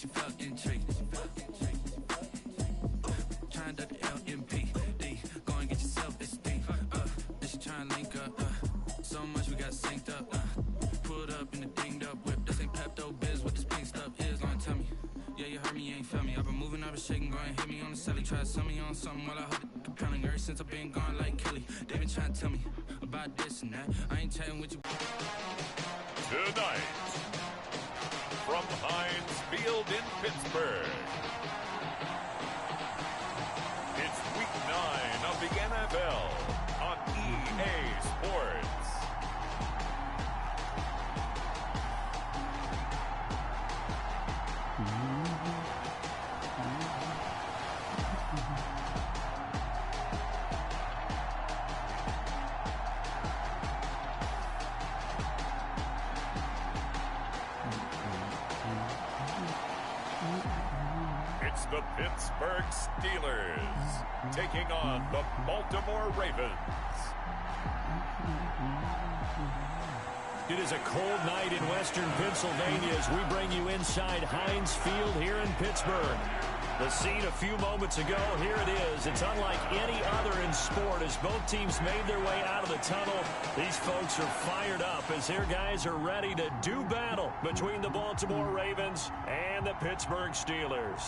she felt intrigued. Trying to LMP, D, go and get yourself SP. Then she trying to link up, so much we got synced up. Pulled up in the dinged up whip. This ain't Pepto Biz, what this pink stuff is. Long tell me, yeah, you heard me, you ain't felt me. I've been moving, I've been shaking, go and hit me on the celly. Try to sell me on something while I hold it compelling. Ever since I've been gone like Kelly, they been trying to tell me about this and that. I ain't chatting with you. Tonight, from Heinz Field in Pittsburgh, it's Week 9 of the NFL on EA Sports. It's the Pittsburgh Steelers taking on the Baltimore Ravens. It is a cold night in western Pennsylvania as we bring you inside Heinz Field here in Pittsburgh. The scene a few moments ago, here it is. It's unlike any other in sport as both teams made their way out of the tunnel. These folks are fired up as their guys are ready to do battle between the Baltimore Ravens and the Pittsburgh Steelers.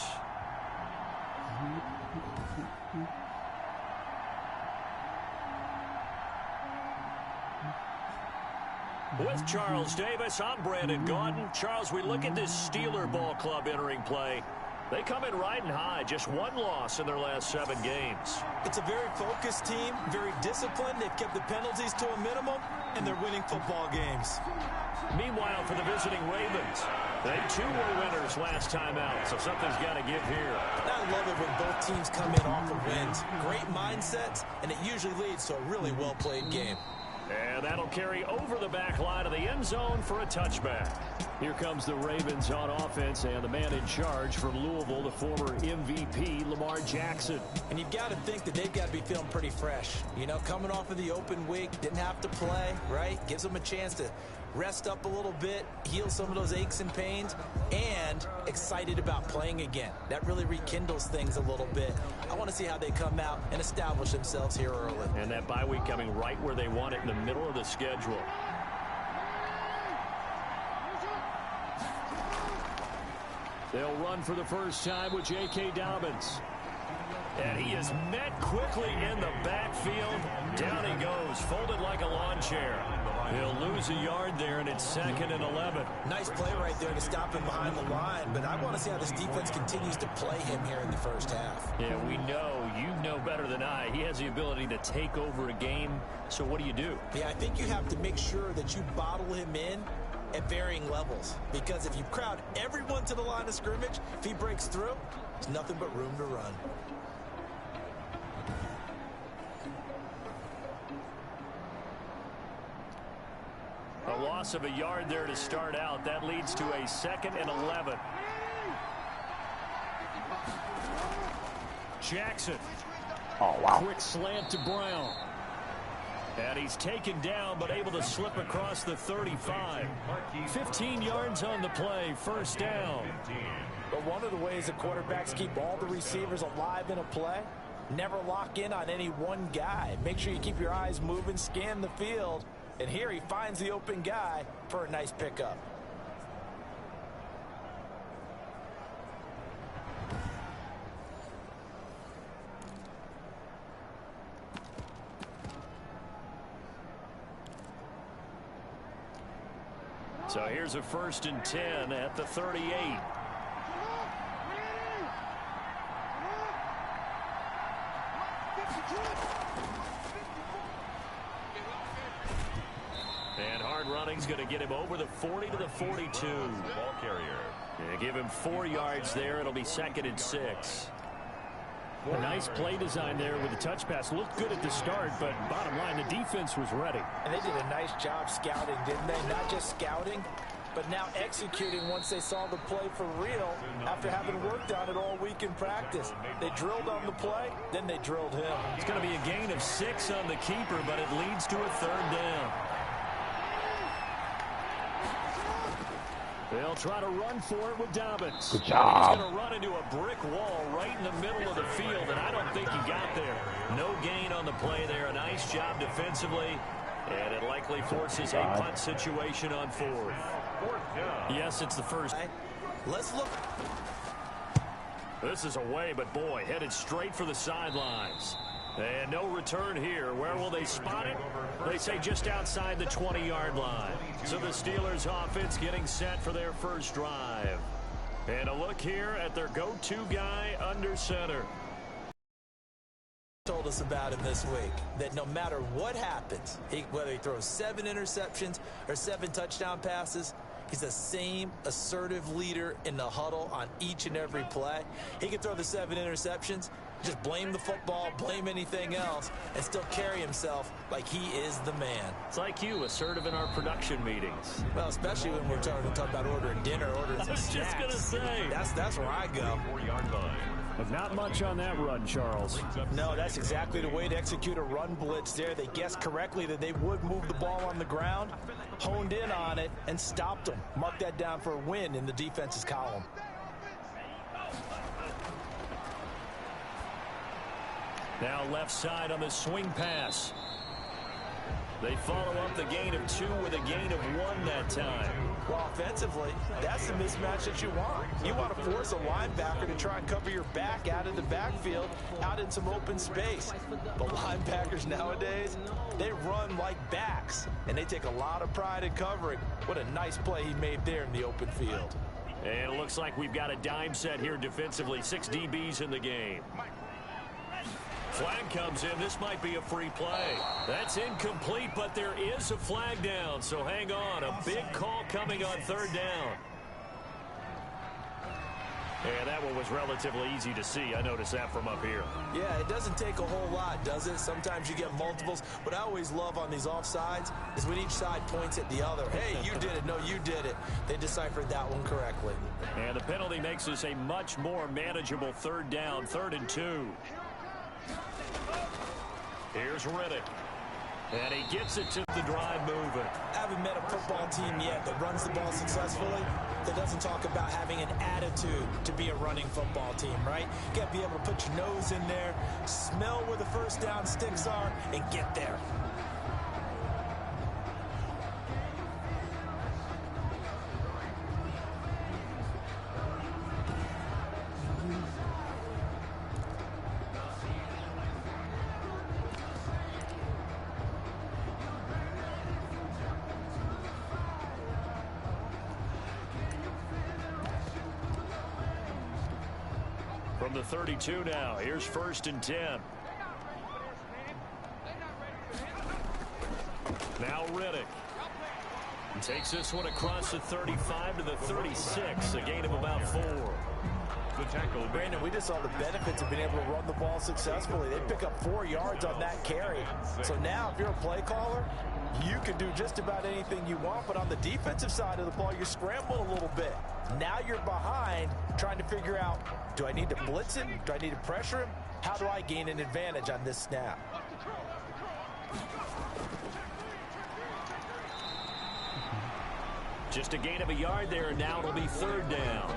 With Charles Davis, I'm Brandon Gaudin. Charles, we look at this Steeler ball club entering play. They come in riding high, just one loss in their last 7 games. It's a very focused team, very disciplined. They've kept the penalties to a minimum, and they're winning football games. Meanwhile, for the visiting Ravens, they too were winners last time out, so something's got to give here. I love it when both teams come in off of wins. Great mindsets, and it usually leads to a really well-played game. And that'll carry over the back line of the end zone for a touchback. Here comes the Ravens on offense, and the man in charge from Louisville, the former MVP, Lamar Jackson. And you've got to think that they've got to be feeling pretty fresh. You know, coming off of the open week, didn't have to play, right? Gives them a chance to rest up a little bit, heal some of those aches and pains, and excited about playing again. That really rekindles things a little bit. I want to see how they come out and establish themselves here early. And that bye week coming right where they want it in the middle of the schedule. They'll run for the first time with J.K. Dobbins. And he is met quickly in the backfield. Down he goes, folded like a lawn chair. He'll lose a yard there, and it's 2nd and 11. Nice play right there to stop him behind the line, but I want to see how this defense continues to play him here in the first half. Yeah, we know, you know better than I, he has the ability to take over a game, so what do you do? Yeah, I think you have to make sure that you bottle him in at varying levels, because if you crowd everyone to the line of scrimmage, if he breaks through, there's nothing but room to run. A loss of a yard there to start out. That leads to a 2nd and 11. Jackson. Oh, wow. Quick slant to Brown. And he's taken down, but able to slip across the 35. 15 yards on the play, first down. But one of the ways the quarterbacks keep all the receivers alive in a play, never lock in on any one guy. Make sure you keep your eyes moving, scan the field. And here he finds the open guy for a nice pickup. So here's a 1st and 10 at the 38. And hard running's going to get him over the 40 to the 42. Ball carrier. Yeah, give him 4 yards there. It'll be 2nd and 6. A nice play design there with the touch pass. Looked good at the start, but bottom line, the defense was ready. And they did a nice job scouting, didn't they? Not just scouting, but now executing once they saw the play for real after having worked on it all week in practice. They drilled on the play, then they drilled him. It's going to be a gain of 6 on the keeper, but it leads to a 3rd down. They'll try to run for it with Dobbins. Good He's job. going to run into a brick wall right in the middle of the field, and I don't think he got there. No gain on the play there. A nice job defensively, and it likely forces a punt situation on fourth. Yes, it's the first. Let's look. This is away, but boy, headed straight for the sidelines. And no return here. Where will they spot it? They say just outside the 20-yard line. So the Steelers offense getting set for their first drive. And a look here at their go-to guy under center. Told us about him this week, that no matter what happens, whether he throws 7 interceptions or 7 touchdown passes, he's the same assertive leader in the huddle on each and every play. He can throw the 7 interceptions, just blame the football, blame anything else, and still carry himself like he is the man. It's like you, assertive in our production meetings. Well, especially when we're talking about ordering dinner, ordering some snacks. I was just going to say. That's where I go. 4-yard line. But not much on that run, Charles. No, that's exactly the way to execute a run blitz there. They guessed correctly that they would move the ball on the ground, honed in on it, and stopped them. Mark that down for a win in the defense's column. Now left side on the swing pass. They follow up the gain of 2 with a gain of 1 that time. Well, offensively, that's the mismatch that you want. You want to force a linebacker to try and cover your back out of the backfield, out in some open space. But linebackers nowadays, they run like backs, and they take a lot of pride in covering. What a nice play he made there in the open field. And it looks like we've got a dime set here defensively. 6 DBs in the game. Flag comes in. This might be a free play. That's incomplete, but there is a flag down, so hang on. A big call coming on 3rd down. And that one was relatively easy to see. I noticed that from up here. Yeah, it doesn't take a whole lot, does it? Sometimes you get multiples. What I always love on these offsides is when each side points at the other. Hey, you did it. No, you did it. They deciphered that one correctly. And the penalty makes this a much more manageable 3rd down, 3rd and 2. Here's Riddick. And he gets it to the drive moving. I haven't met a football team yet that runs the ball successfully that doesn't talk about having an attitude to be a running football team, right? You got to be able to put your nose in there, smell where the first down sticks are, and get there. From the 32 now, here's 1st and 10. Now Riddick. He takes this one across the 35 to the 36, a gain of about 4. The tackle. Brandon, we just saw the benefits of being able to run the ball successfully. They pick up 4 yards on that carry. So now if you're a play caller, you can do just about anything you want, but on the defensive side of the ball, you're scrambling a little bit. Now you're behind trying to figure out, do I need to blitz him? Do I need to pressure him? How do I gain an advantage on this snap? Just a gain of a yard there, and now it'll be 3rd down.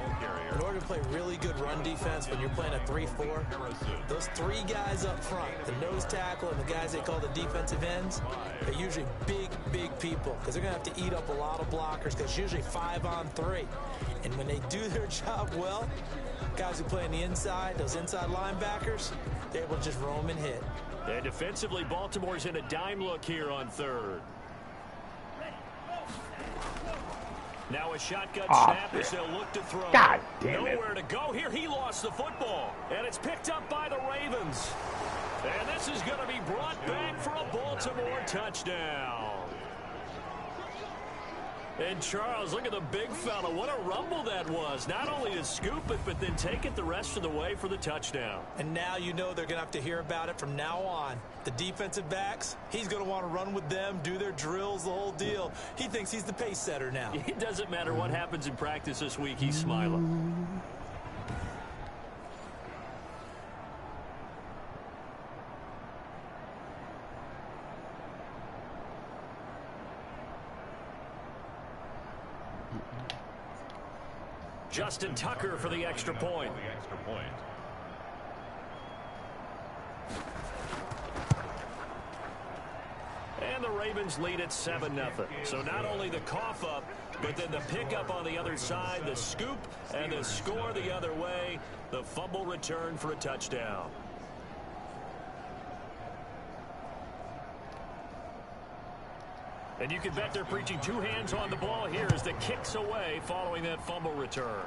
In order to play really good run defense when you're playing a 3-4, those 3 guys up front, the nose tackle and the guys they call the defensive ends, they're usually big, big people because they're going to have to eat up a lot of blockers because it's usually 5 on 3. And when they do their job well, guys who play on the inside, those inside linebackers, they're able to just roam and hit. And defensively, Baltimore's in a dime look here on 3rd. Now a shotgun snap as they'll look to throw. God damn it. Nowhere to go here. He lost the football. And it's picked up by the Ravens. And this is going to be brought back for a Baltimore touchdown. And Charles, look at the big fella. What a rumble that was. Not only to scoop it, but then take it the rest of the way for the touchdown. And now you know they're going to have to hear about it from now on. The defensive backs, he's going to want to run with them, do their drills, the whole deal. He thinks he's the pace setter now. It doesn't matter what happens in practice this week. He's smiling. Justin Tucker for the extra point. And the Ravens lead at 7-0. So not only the cough up, but then the pickup on the other side, the scoop, and the score the other way. The fumble return for a touchdown. And you can bet they're preaching two hands on the ball here as the kick's away following that fumble return.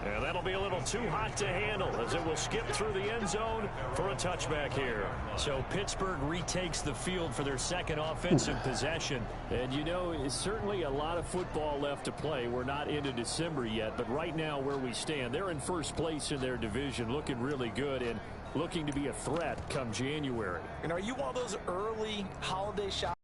And that'll be a little too hot to handle as it will skip through the end zone for a touchback here. So Pittsburgh retakes the field for their second offensive possession. And, you know, it's certainly a lot of football left to play. We're not into December yet, but right now where we stand, they're in first place in their division, looking really good and looking to be a threat come January. And are you one of those early holiday shots?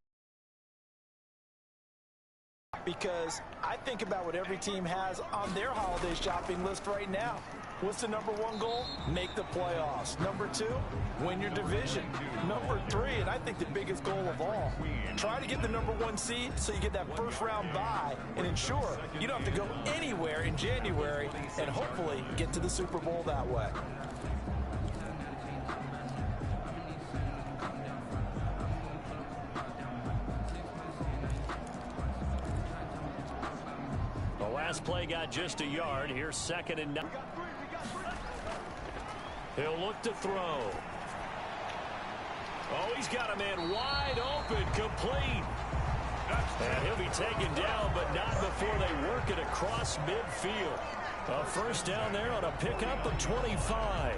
Because I think about what every team has on their holiday shopping list right now. What's the number one goal? Make the playoffs. Number two, win your division. Number three, and I think the biggest goal of all, try to get the number one seed so you get that first round bye and ensure you don't have to go anywhere in January and hopefully get to the Super Bowl that way. Last play got just a yard. Here's 2nd and 9. He'll look to throw. Oh, he's got a man wide open, complete. And he'll be taken down, but not before they work it across midfield. A first down there on a pickup of 25.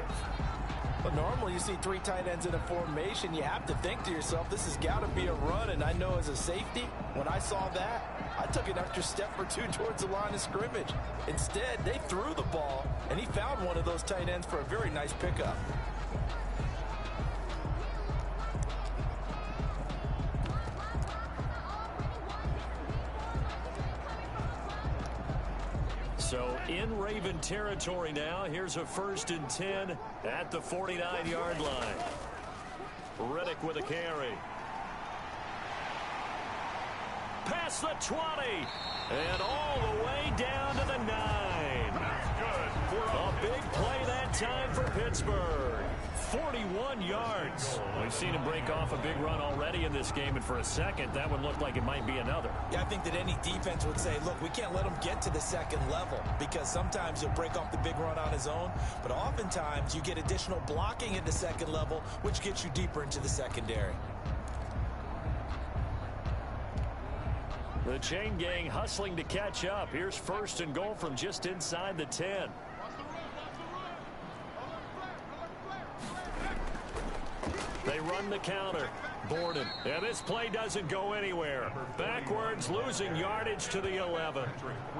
But normally you see three tight ends in a formation, you have to think to yourself, this has got to be a run. And I know as a safety, when I saw that, I took an extra step or two towards the line of scrimmage. Instead, they threw the ball, and he found one of those tight ends for a very nice pickup. So in Raven territory now. Here's a 1st and 10 at the 49-yard line. Riddick with a carry. Past the 20. And all the way down to the 9. A big play that time for Pittsburgh. 41 yards. We've seen him break off a big run already in this game, and for a second, that one looked like it might be another. Yeah, I think that any defense would say, look, we can't let him get to the second level because sometimes he'll break off the big run on his own, but oftentimes you get additional blocking at the second level, which gets you deeper into the secondary. The chain gang hustling to catch up. Here's 1st and goal from just inside the 10. They run the counter. Borden. And this play doesn't go anywhere. Backwards, losing yardage to the 11.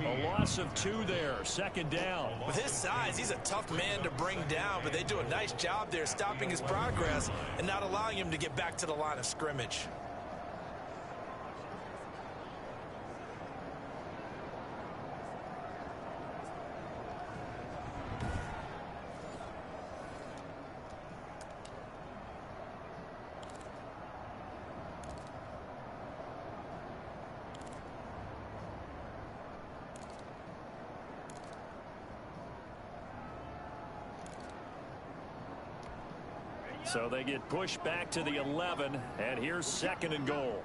A loss of 2 there. 2nd down. With his size, he's a tough man to bring down, but they do a nice job there stopping his progress and not allowing him to get back to the line of scrimmage. So they get pushed back to the 11, and here's 2nd and goal.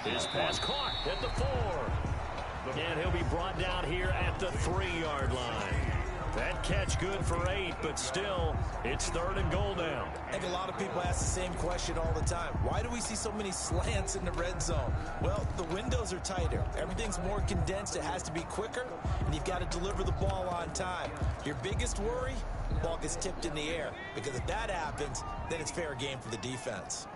His pass caught at the 4. And he'll be brought down here at the 3-yard line. That catch good for 8, but still, it's 3rd and goal now. I think a lot of people ask the same question all the time. Why do we see so many slants in the red zone? Well, the windows are tighter. Everything's more condensed. It has to be quicker, and you've got to deliver the ball on time. Your biggest worry, the ball gets tipped in the air, because if that happens, then it's fair game for the defense.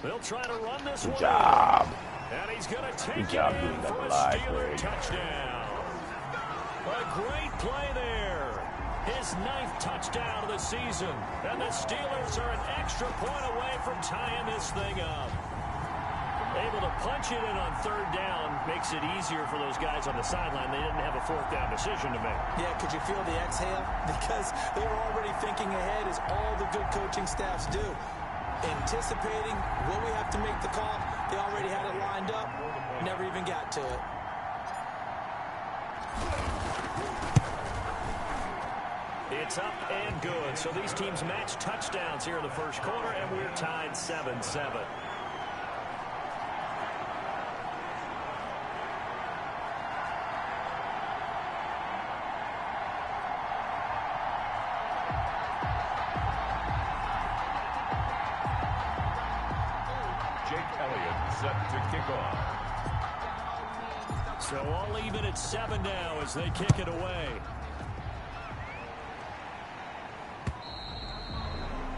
They'll try to run this one. Good job. And he's going to take Good job it in doing that for a live, Steeler Greg. touchdown. A great play there. His 9th touchdown of the season. And the Steelers are an extra point away from tying this thing up. Able to punch it in on third down. Makes it easier for those guys on the sideline. They didn't have a fourth down decision to make. Yeah, could you feel the exhale? Because they were already thinking ahead, as all the good coaching staffs do. Anticipating what we have to make the call. They already had it lined up. Never even got to it. It's up and good. So these teams match touchdowns here in the first quarter, and we're tied 7-7. Jake Elliott set to kick off. So all even at 7 now as they kick it away.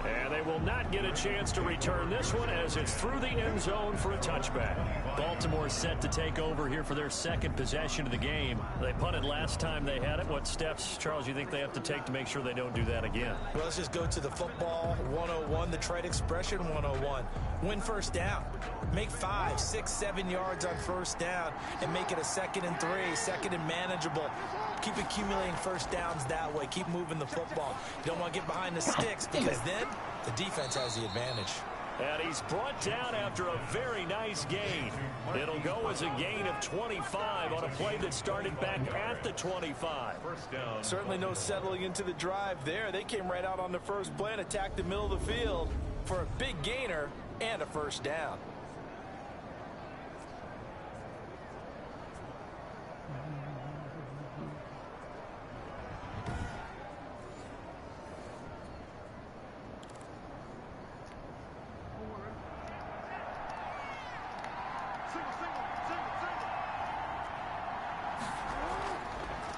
And they will not get a chance to return this one as it's through the end zone for a touchback. Baltimore set to take over here for their second possession of the game. They punted last time they had it. What steps, Charles, you think they have to take to make sure they don't do that again? Well, let's just go to the football 101, the trade expression 101. Win first down. Make 5, 6, 7 yards on first down and make it a 2nd and 3, 2nd and manageable. Keep accumulating first downs that way. Keep moving the football. You don't want to get behind the sticks because then the defense has the advantage. And he's brought down after a very nice gain. It'll go as a gain of 25 on a play that started back at the 25. First down. Certainly no settling into the drive there. They came right out on the first play and attacked the middle of the field for a big gainer and a first down.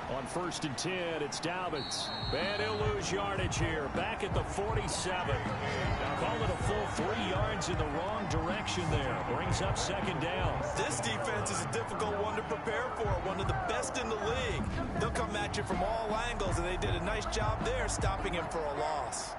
On 1st and 10, it's Dobbins. And he'll lose yardage here. Back at the 47. Call it a full 3 yards in the wrong direction there. Brings up 2nd down. This defense is a difficult one to prepare for. One of the best in the league. They'll come at you from all angles, and they did a nice job there stopping him for a loss.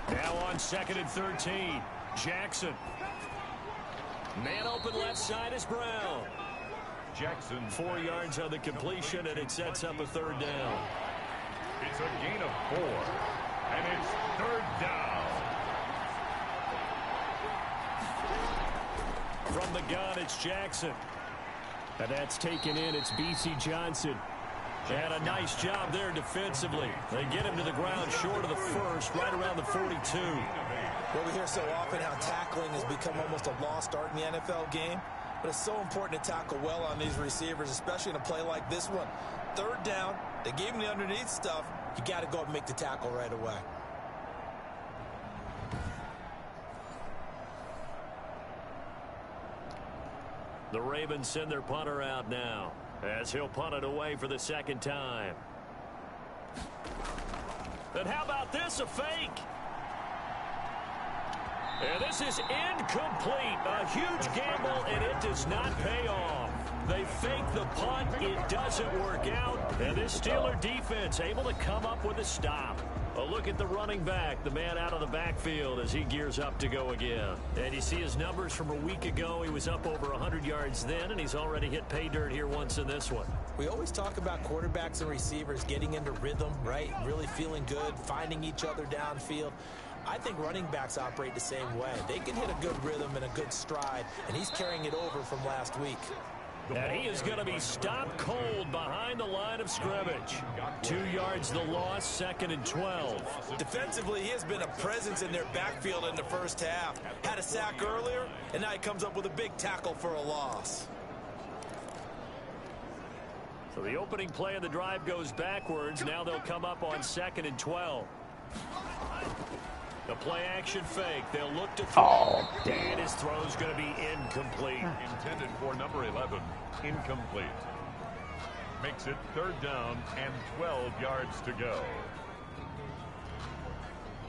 Now on 2nd and 13. Jackson. Man open left side is Brown. Jackson. 4 yards on the completion, and it sets up a 3rd down. It's a gain of 4. And it's 3rd down. From the gun, it's Jackson. And that's taken in. It's B.C. Johnson. And a nice job there defensively. They get him to the ground short of the first, right around the 42. Well, we hear so often how tackling has become almost a lost art in the NFL game. But it's so important to tackle well on these receivers, especially in a play like this one. 3rd down, they gave him the underneath stuff. You got to go up and make the tackle right away. The Ravens send their punter out now, as he'll punt it away for the 2nd time. And how about this, a fake? And this is incomplete. A huge gamble, and it does not pay off. They fake the punt. It doesn't work out. And this Steeler defense able to come up with a stop. A look at the running back, the man out of the backfield as he gears up to go again. And you see his numbers from a week ago. He was up over 100 yards then, and he's already hit pay dirt here once in this one. We always talk about quarterbacks and receivers getting into rhythm, right? Really feeling good, finding each other downfield. I think running backs operate the same way. They can hit a good rhythm and a good stride, and he's carrying it over from last week. And he is going to be stopped cold behind the line of scrimmage. 2 yards the loss, 2nd and 12. Defensively, he has been a presence in their backfield in the first half. Had a sack earlier, and now he comes up with a big tackle for a loss. So the opening play of the drive goes backwards. Now they'll come up on 2nd and 12. The play-action fake. They'll look to throw. And his throw's going to be incomplete. Intended for number 11. Incomplete. Makes it 3rd down and 12 yards to go.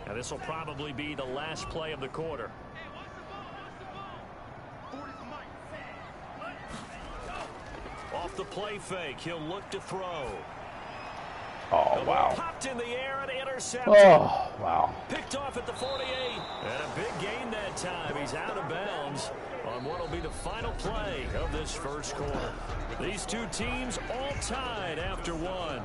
Now this will probably be the last play of the quarter. the play fake. He'll look to throw. Oh, wow. Popped in the air and intercepted. Oh, wow. Picked off at the 48. And a big gain that time. He's out of bounds on what will be the final play of this first quarter. These two teams all tied after one.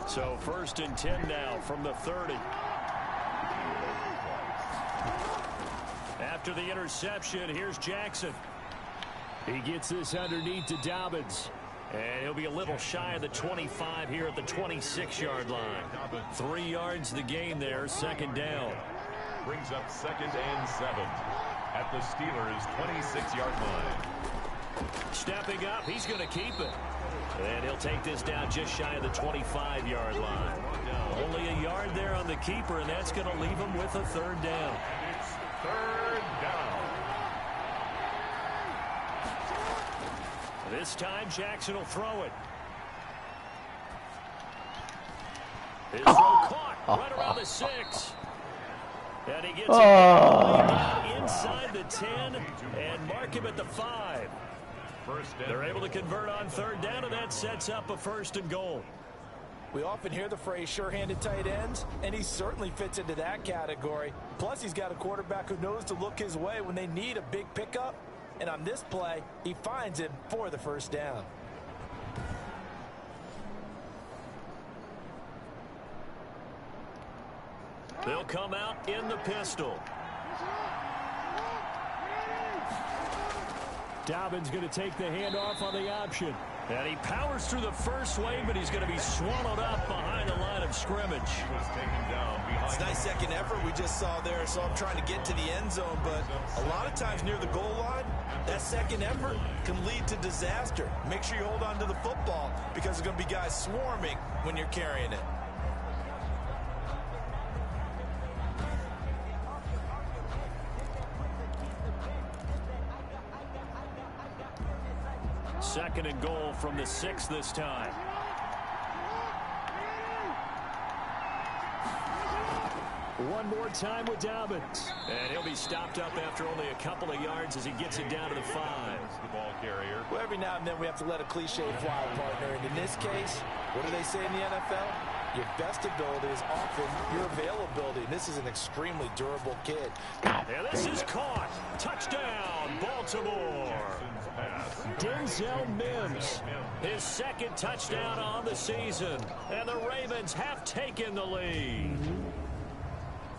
So 1st and 10 now from the 30. After the interception, here's Jackson. He gets this underneath to Dobbins. And he'll be a little shy of the 25 here at the 26-yard line. 3 yards the gain there, 2nd down. Brings up 2nd and 7 at the Steelers' 26-yard line. Stepping up, he's going to keep it. And he'll take this down just shy of the 25-yard line. Only a yard there on the keeper, and that's going to leave him with a 3rd down. It's 3rd down. This time, Jackson will throw it. His throw caught right around the 6. And he gets it inside the 10 and mark him at the 5. They're able to convert on 3rd down, and that sets up a 1st and goal. We often hear the phrase sure-handed tight ends, and he certainly fits into that category. Plus, he's got a quarterback who knows to look his way when they need a big pickup. And on this play, he finds it for the 1st down. They'll come out in the pistol. Dobbins going to take the handoff on the option. And he powers through the first wave, but he's going to be swallowed up behind the line of scrimmage. He was taken down behind. It's a nice second effort we just saw there. So I'm trying to get to the end zone, but a lot of times near the goal line, that second effort can lead to disaster. Make sure you hold on to the football because there's going to be guys swarming when you're carrying it. Second and goal from the 6 this time. One more time with Dobbins. And he'll be stopped up after only a couple of yards as he gets it down to the 5. The ball carrier. Well, every now and then we have to let a cliche fly, partner. And in this case, what do they say in the NFL? Your best ability is often your availability. And this is an extremely durable kid. And this is caught. Touchdown, Baltimore. Denzel Mims, his 2nd touchdown on the season. And the Ravens have taken the lead.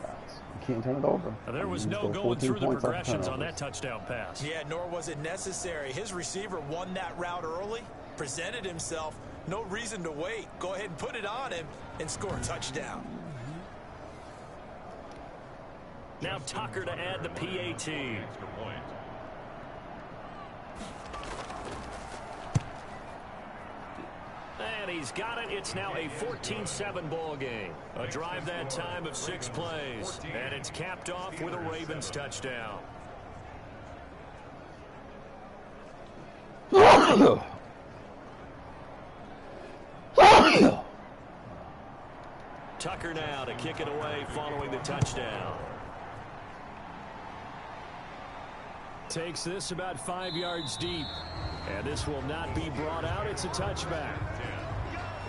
You can't turn it over. There was no going through the progressions on that touchdown pass. Yeah, nor was it necessary. His receiver won that route early, presented himself. No reason to wait. Go ahead and put it on him and score a touchdown. Now Tucker to add the PAT. And he's got it. It's now a 14-7 ball game. A drive that time of 6 plays. And it's capped off with a Ravens touchdown. Tucker now to kick it away following the touchdown. Takes this about 5 yards deep. And this will not be brought out. It's a touchback.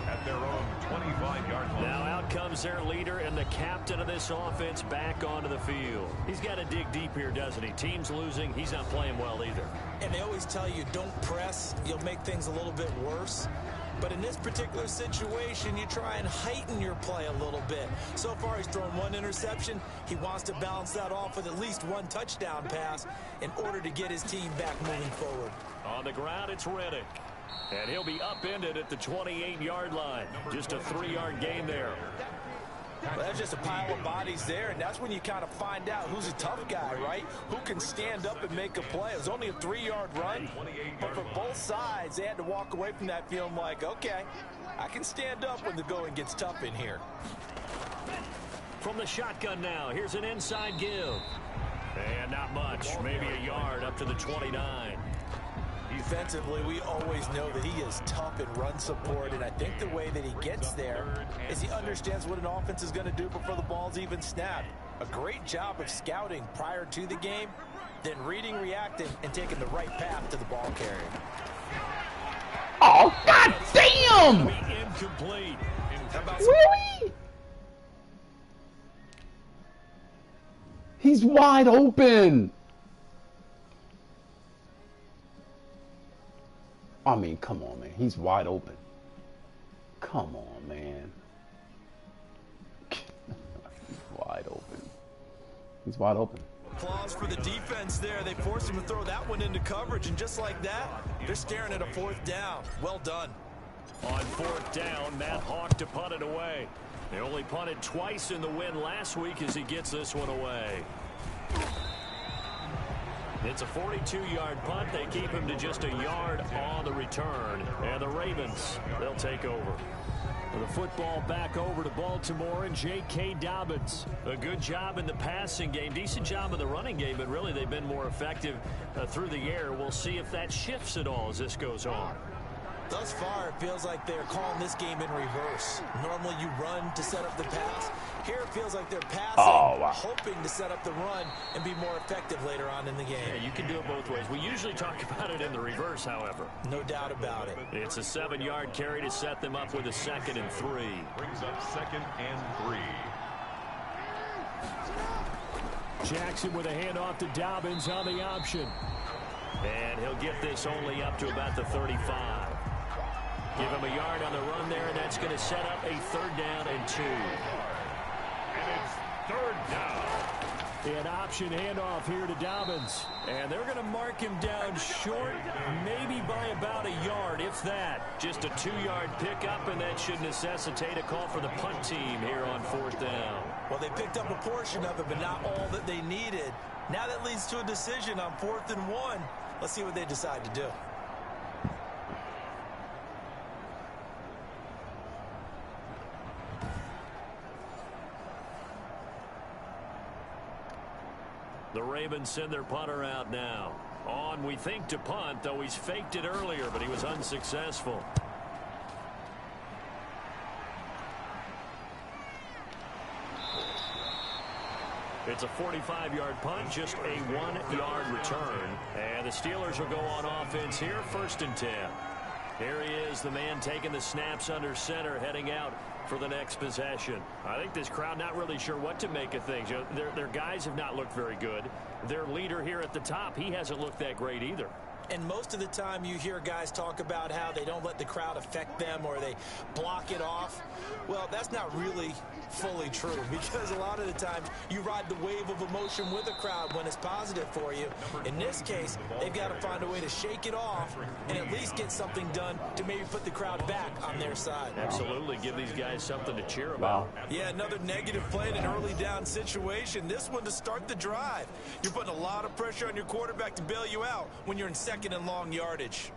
At their own 25-yard line. Now out comes their leader and the captain of this offense back onto the field. He's got to dig deep here, doesn't he? Team's losing. He's not playing well either. And they always tell you don't press. You'll make things a little bit worse. But in this particular situation, you try and heighten your play a little bit. So far, he's thrown 1 interception. He wants to balance that off with at least 1 touchdown pass in order to get his team back moving forward. On the ground, it's Reddick. And he'll be upended at the 28-yard line. Just a 3-yard gain there. Well, that's just a pile of bodies there, and that's when you kind of find out who's a tough guy, right? Who can stand up and make a play. It was only a 3-yard run, but for both sides, they had to walk away from that feeling like, okay, I can stand up when the going gets tough in here. From the shotgun now, here's an inside give. And not much, maybe a yard up to the 29. Defensively, we always know that he is tough in run support, and I think the way that he gets there is he understands what an offense is going to do before the ball's even snapped. A great job of scouting prior to the game, then reading, reacting, and taking the right path to the ball carrier. Oh, God damn! Incomplete. Really? He's wide open. I mean, come on, man. He's wide open. Come on, man. He's wide open. He's wide open. Applause for the defense there. They forced him to throw that one into coverage, and just like that, they're staring at a 4th down. Well done. On 4th down, Matt Hawk to punt it away. They only punted twice in the win last week as he gets this one away. It's a 42-yard punt. They keep him to just a yard on the return. And the Ravens, they'll take over. The football back over to Baltimore and J.K. Dobbins. A good job in the passing game. Decent job in the running game, but really they've been more effective through the air. We'll see if that shifts at all as this goes on. Thus far, it feels like they're calling this game in reverse. Normally you run to set up the pass. Here it feels like they're passing, hoping to set up the run and be more effective later on in the game. Yeah, you can do it both ways. We usually talk about it in the reverse, however. No doubt about it. It's a 7-yard carry to set them up with a 2nd and 3. Brings up 2nd and 3. Jackson with a handoff to Dobbins on the option. And he'll get this only up to about the 35. Give him a yard on the run there, and that's going to set up a 3rd down and 2. And it's 3rd down. An option handoff here to Dobbins. And they're going to mark him down short, maybe by about a yard, if that. Just a 2-yard pickup, and that should necessitate a call for the punt team here on 4th down. Well, they picked up a portion of it, but not all that they needed. Now that leads to a decision on 4th and 1. Let's see what they decide to do. The Ravens send their punter out now. On, we think, to punt, though he's faked it earlier, but he was unsuccessful. It's a 45-yard punt, just a 1-yard return. And the Steelers will go on offense here, 1st and 10. Here he is, the man taking the snaps under center, heading out for the next possession. I think this crowd not really sure what to make of things. You know, their guys have not looked very good. Their leader here at the top, he hasn't looked that great either. And most of the time you hear guys talk about how they don't let the crowd affect them or they block it off. Well, that's not really fully true, because a lot of the times you ride the wave of emotion with a crowd when it's positive for you. In this case, they've got to find a way to shake it off and at least get something done to maybe put the crowd back on their side. Absolutely. Give these guys something to cheer about. Yeah, another negative play in an early down situation. This one to start the drive. You're putting a lot of pressure on your quarterback to bail you out when you're in 2nd and long yardage.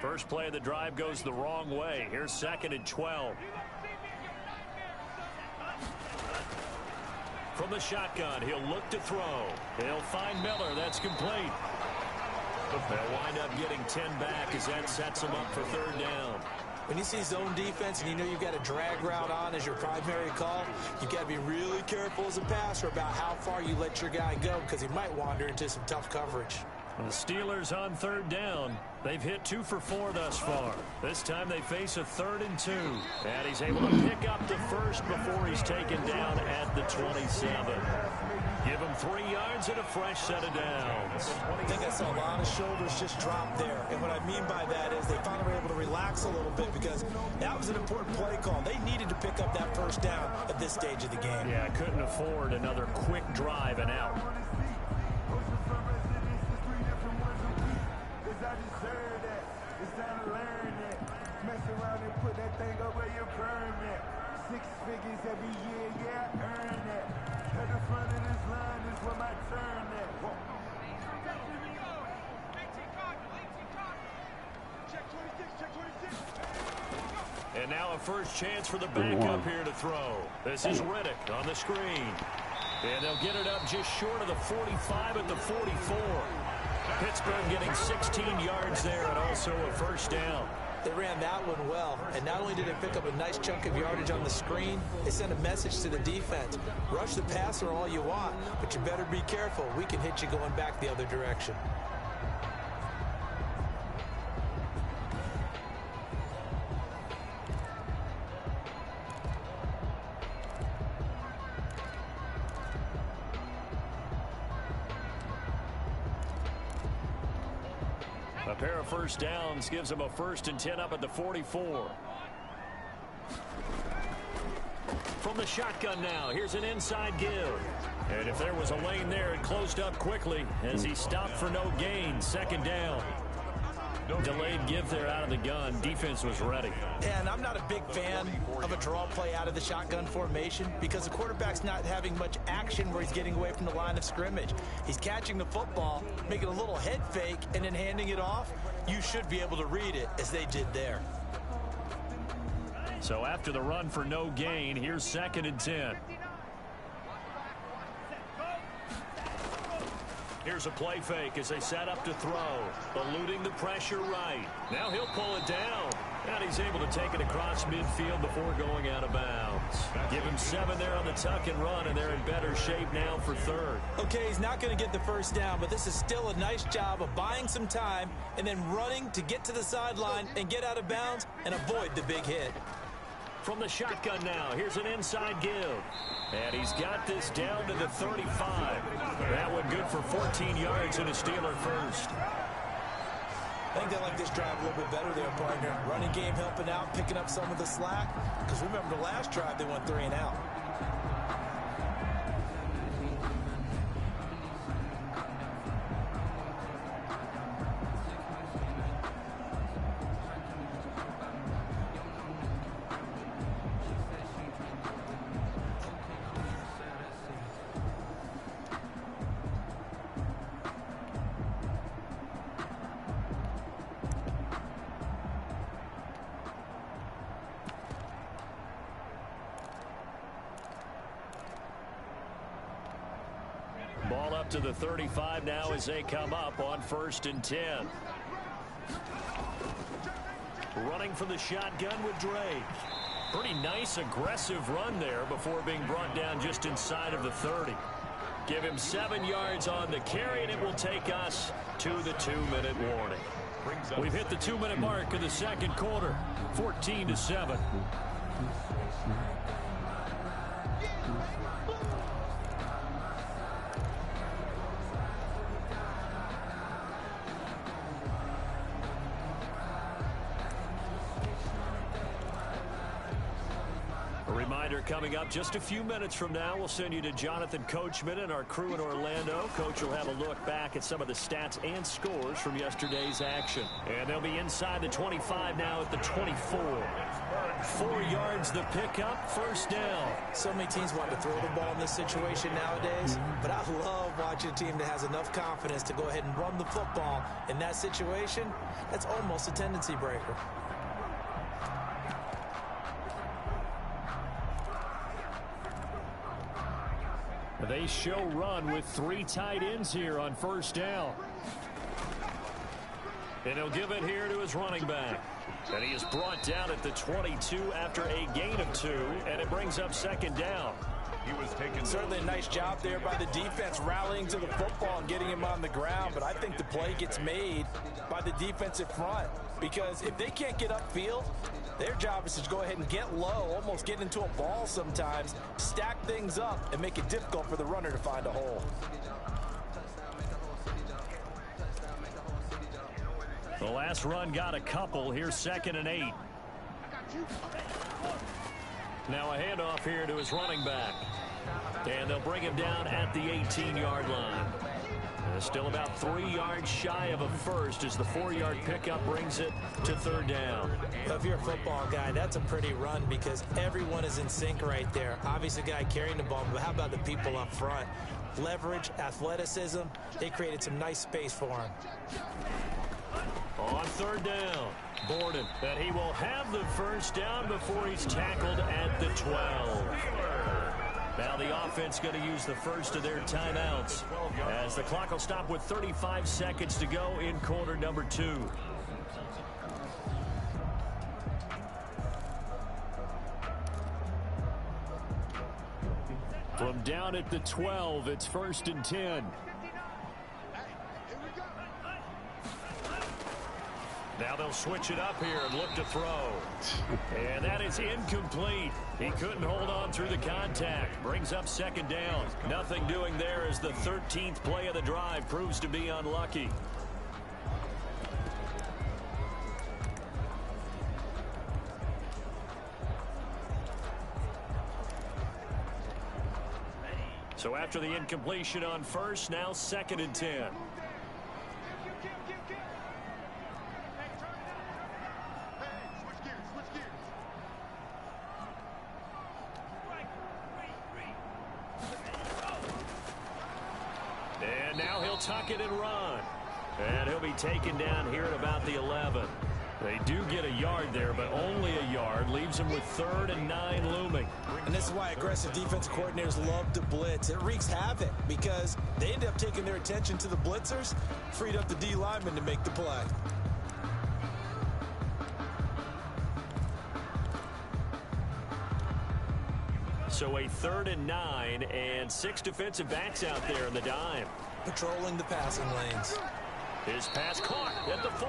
First play of the drive goes the wrong way. Here's 2nd and 12. From the shotgun, he'll look to throw. He'll find Miller. That's complete. They'll wind up getting 10 back as that sets them up for 3rd down. When you see zone defense and you know you've got a drag route on as your primary call, you've got to be really careful as a passer about how far you let your guy go, because he might wander into some tough coverage. The Steelers on 3rd down. They've hit 2 for 4 thus far. This time they face a 3rd and 2. And he's able to pick up the first before he's taken down at the 27. Give him 3 yards and a fresh set of downs. I think I saw a lot of shoulders just drop there. And what I mean by that is they finally were able to relax a little bit, because that was an important play call. They needed to pick up that 1st down at this stage of the game. Yeah, couldn't afford another quick drive and out. Every year, yeah, earn that. At the front of this line is where my turn at. And now a first chance for the backup here to throw. This is Riddick on the screen. And they'll get it up just short of the 45 at the 44. Pittsburgh getting 16 yards there and also a first down. They ran that one well, and not only did they pick up a nice chunk of yardage on the screen, they sent a message to the defense. Rush the passer all you want, but you better be careful. We can hit you going back the other direction. A pair of first downs gives them a 1st and 10 up at the 44. From the shotgun now, here's an inside give. And if there was a lane there, it closed up quickly as he stopped for no gain. 2nd down. Delayed give there out of the gun. Defense was ready. And I'm not a big fan of a draw play out of the shotgun formation because the quarterback's not having much action where he's getting away from the line of scrimmage. He's catching the football, making a little head fake, and then handing it off. You should be able to read it as they did there. So after the run for no gain, here's 2nd and 10. Here's a play fake as they set up to throw. Eluding the pressure right. Now he'll pull it down. And he's able to take it across midfield before going out of bounds. Give him 7 there on the tuck and run, and they're in better shape now for 3rd. Okay, he's not going to get the first down, but this is still a nice job of buying some time and then running to get to the sideline and get out of bounds and avoid the big hit. From the shotgun now, here's an inside give. And he's got this down to the 35. That one good for 14 yards and a Steeler first. I think they like this drive a little bit better there, partner. Running game helping out, picking up some of the slack. Because remember the last drive, they went 3 and out. Ball up to the 35 now as they come up on 1st and 10. Running from the shotgun with Drake. Pretty nice aggressive run there before being brought down just inside of the 30. Give him 7 yards on the carry, and it will take us to the 2-minute warning. We've hit the 2-minute mark of the 2nd quarter, 14-7. Coming up just a few minutes from now, we'll send you to Jonathan Coachman and our crew in Orlando. Coach will have a look back at some of the stats and scores from yesterday's action. And they'll be inside the 25 now at the 24. 4 yards the pickup, 1st down. So many teams want to throw the ball in this situation nowadays, but I love watching a team that has enough confidence to go ahead and run the football in that situation. That's almost a tendency breaker. They show run with 3 tight ends here on 1st down. And he'll give it here to his running back. And he is brought down at the 22 after a gain of 2, and it brings up 2nd down. He was taken. Certainly a nice job there by the defense rallying to the football and getting him on the ground, but I think the play gets made by the defensive front because if they can't get upfield, their job is to go ahead and get low, almost get into a ball sometimes, stack things up, and make it difficult for the runner to find a hole. The last run got a couple. Here's 2nd and 8. Now a handoff here to his running back. And they'll bring him down at the 18-yard line. Still about 3 yards shy of a first as the 4-yard pickup brings it to 3rd down. Well, if you're a football guy, that's a pretty run because everyone is in sync right there. Obviously, the guy carrying the ball, but how about the people up front? Leverage, athleticism, they created some nice space for him. On third down, Borden, and he will have the first down before he's tackled at the 12. Now the offense going to use the first of their timeouts as the clock will stop with 35 seconds to go in quarter number 2. From down at the 12, it's 1st and 10. Now they'll switch it up here and look to throw. And that is incomplete. He couldn't hold on through the contact. Brings up 2nd down. Nothing doing there as the 13th play of the drive proves to be unlucky. So after the incompletion on first, now 2nd and 10. And now he'll tuck it and run. And he'll be taken down here at about the 11. They do get a yard there, but only a yard. Leaves him with 3rd and 9 looming. And this is why aggressive defensive coordinators love to blitz. It wreaks havoc because they end up taking their attention to the blitzers, freed up the D lineman to make the play. So a 3rd and 9 and 6 defensive backs out there in the dime. Patrolling the passing lanes. His pass caught at the 4.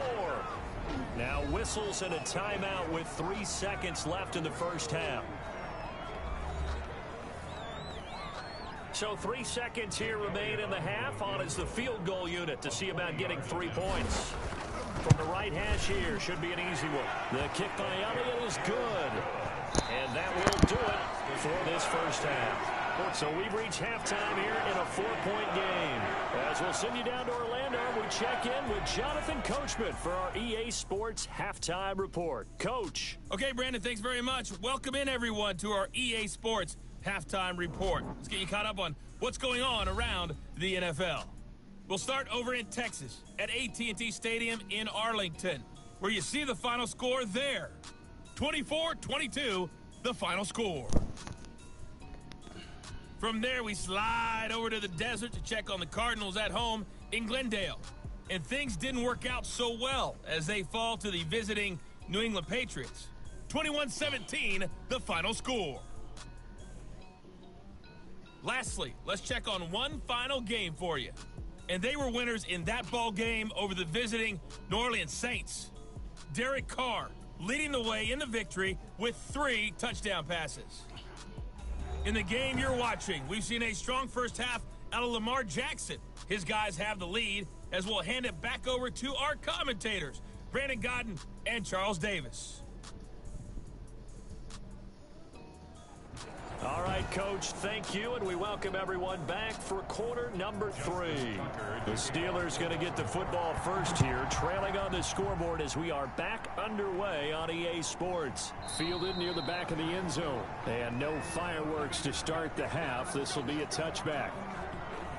Now whistles and a timeout with 3 seconds left in the first half. So 3 seconds here remain in the half. On is the field goal unit to see about getting 3 points. From the right hash here, should be an easy one. The kick by Elliott is good. And that will do it for this first half. So we've reached halftime here in a 4-point game. As we'll send you down to Orlando, we check in with Jonathan Coachman for our EA Sports Halftime Report. Coach. Okay, Brandon, thanks very much. Welcome in, everyone, to our EA Sports Halftime Report. Let's get you caught up on what's going on around the NFL. We'll start over in Texas at AT&T Stadium in Arlington, where you see the final score there. 24-22, the final score. From there, we slide over to the desert to check on the Cardinals at home in Glendale. And things didn't work out so well as they fall to the visiting New England Patriots. 21-17, the final score. Lastly, let's check on one final game for you. And they were winners in that ball game over the visiting New Orleans Saints. Derek Carr leading the way in the victory with 3 touchdown passes. In the game you're watching, we've seen a strong first half out of Lamar Jackson. His guys have the lead as we'll hand it back over to our commentators, Brandon Godden and Charles Davis. All right, Coach, thank you, and we welcome everyone back for quarter number 3. The Steelers going to get the football first here, trailing on the scoreboard as we are back underway on EA Sports. Fielded near the back of the end zone, and no fireworks to start the half. This will be a touchback.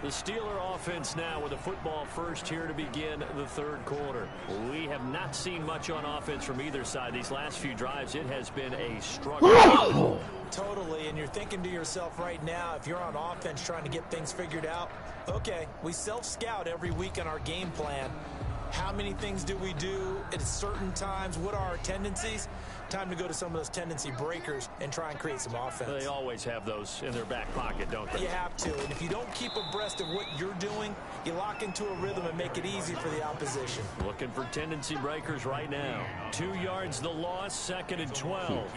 The Steeler offense now with the football first here to begin the third quarter. We have not seen much on offense from either side. These last few drives, it has been a struggle. Totally, and you're thinking to yourself right now, if you're on offense trying to get things figured out, okay, we self-scout every week on our game plan. How many things do we do at certain times? What are our tendencies? Time to go to some of those tendency breakers and try and create some offense. They always have those in their back pocket, don't they? You have to, and if you don't keep abreast of what you're doing, you lock into a rhythm and make it easy for the opposition. Looking for tendency breakers right now. 2 yards the loss, 2nd and 12.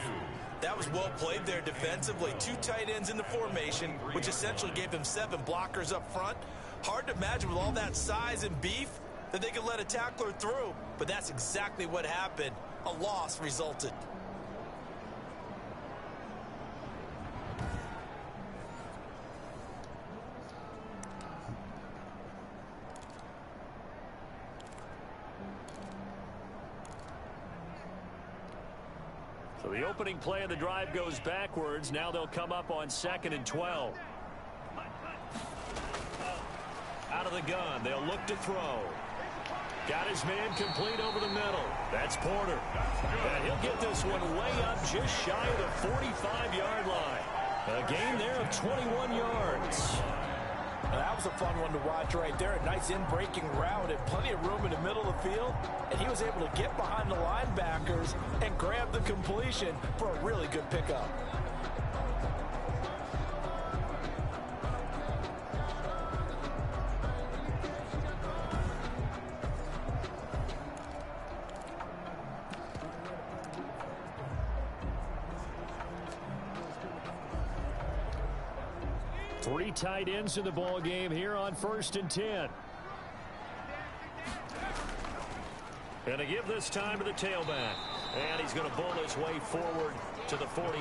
That was well played there defensively. 2 tight ends in the formation, which essentially gave them 7 blockers up front. Hard to imagine with all that size and beef that they could let a tackler through, but that's exactly what happened. A loss resulted. So the opening play of the drive goes backwards. Now they'll come up on 2nd and 12. Out of the gun, they'll look to throw. Got his man complete over the middle. That's Porter. And he'll get this one way up just shy of the 45-yard line. A gain there of 21 yards. That was a fun one to watch right there. A nice in-breaking route and plenty of room in the middle of the field. And he was able to get behind the linebackers and grab the completion for a really good pickup. Three tight ends in the ball game here on 1st and 10. And to give this time to the tailback. And he's going to bull his way forward to the 48.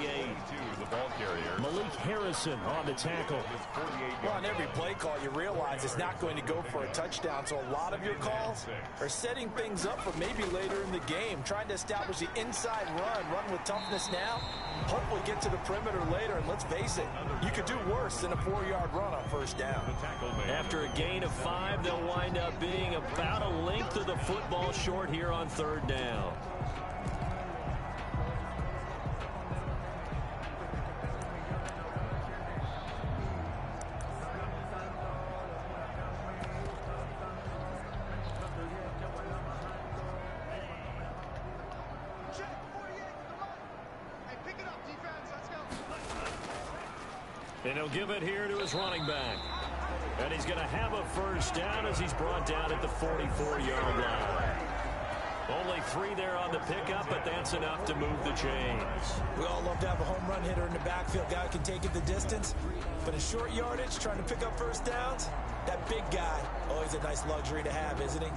The ball carrier. Malik Harrison on the tackle. Well, on every play call, you realize it's not going to go for a touchdown. So a lot of your calls are setting things up for maybe later in the game, trying to establish the inside run with toughness now. Hopefully get to the perimeter later, and let's face it, you could do worse than a 4-yard run on 1st down. After a gain of 5, they'll wind up being about a length of the football short here on 3rd down. And he'll give it here to his running back. And he's going to have a 1st down as he's brought down at the 44-yard line. Only 3 there on the pickup, but that's enough to move the chains. We all love to have a home run hitter in the backfield. Guy who can take it the distance. But in short yardage, trying to pick up 1st downs, that big guy, always a nice luxury to have, isn't he?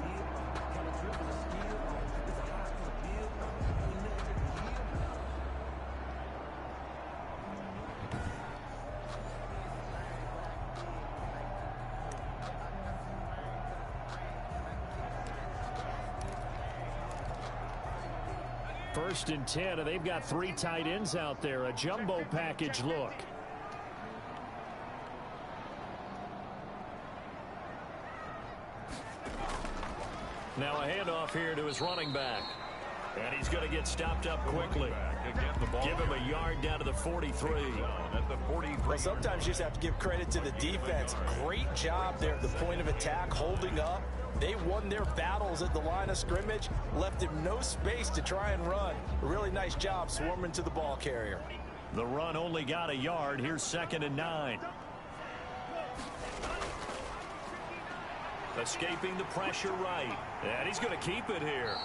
First and 10, and they've got 3 tight ends out there. A jumbo package look. Now a handoff here to his running back. And he's going to get stopped up quickly. Give him a yard down to the 43. Well, sometimes you just have to give credit to the defense. Great job there at the point of attack, holding up. They won their battles at the line of scrimmage, left him no space to try and run. A really nice job swarming to the ball carrier. The run only got a yard. Here's 2nd and 9. Escaping the pressure right. And he's going to keep it here.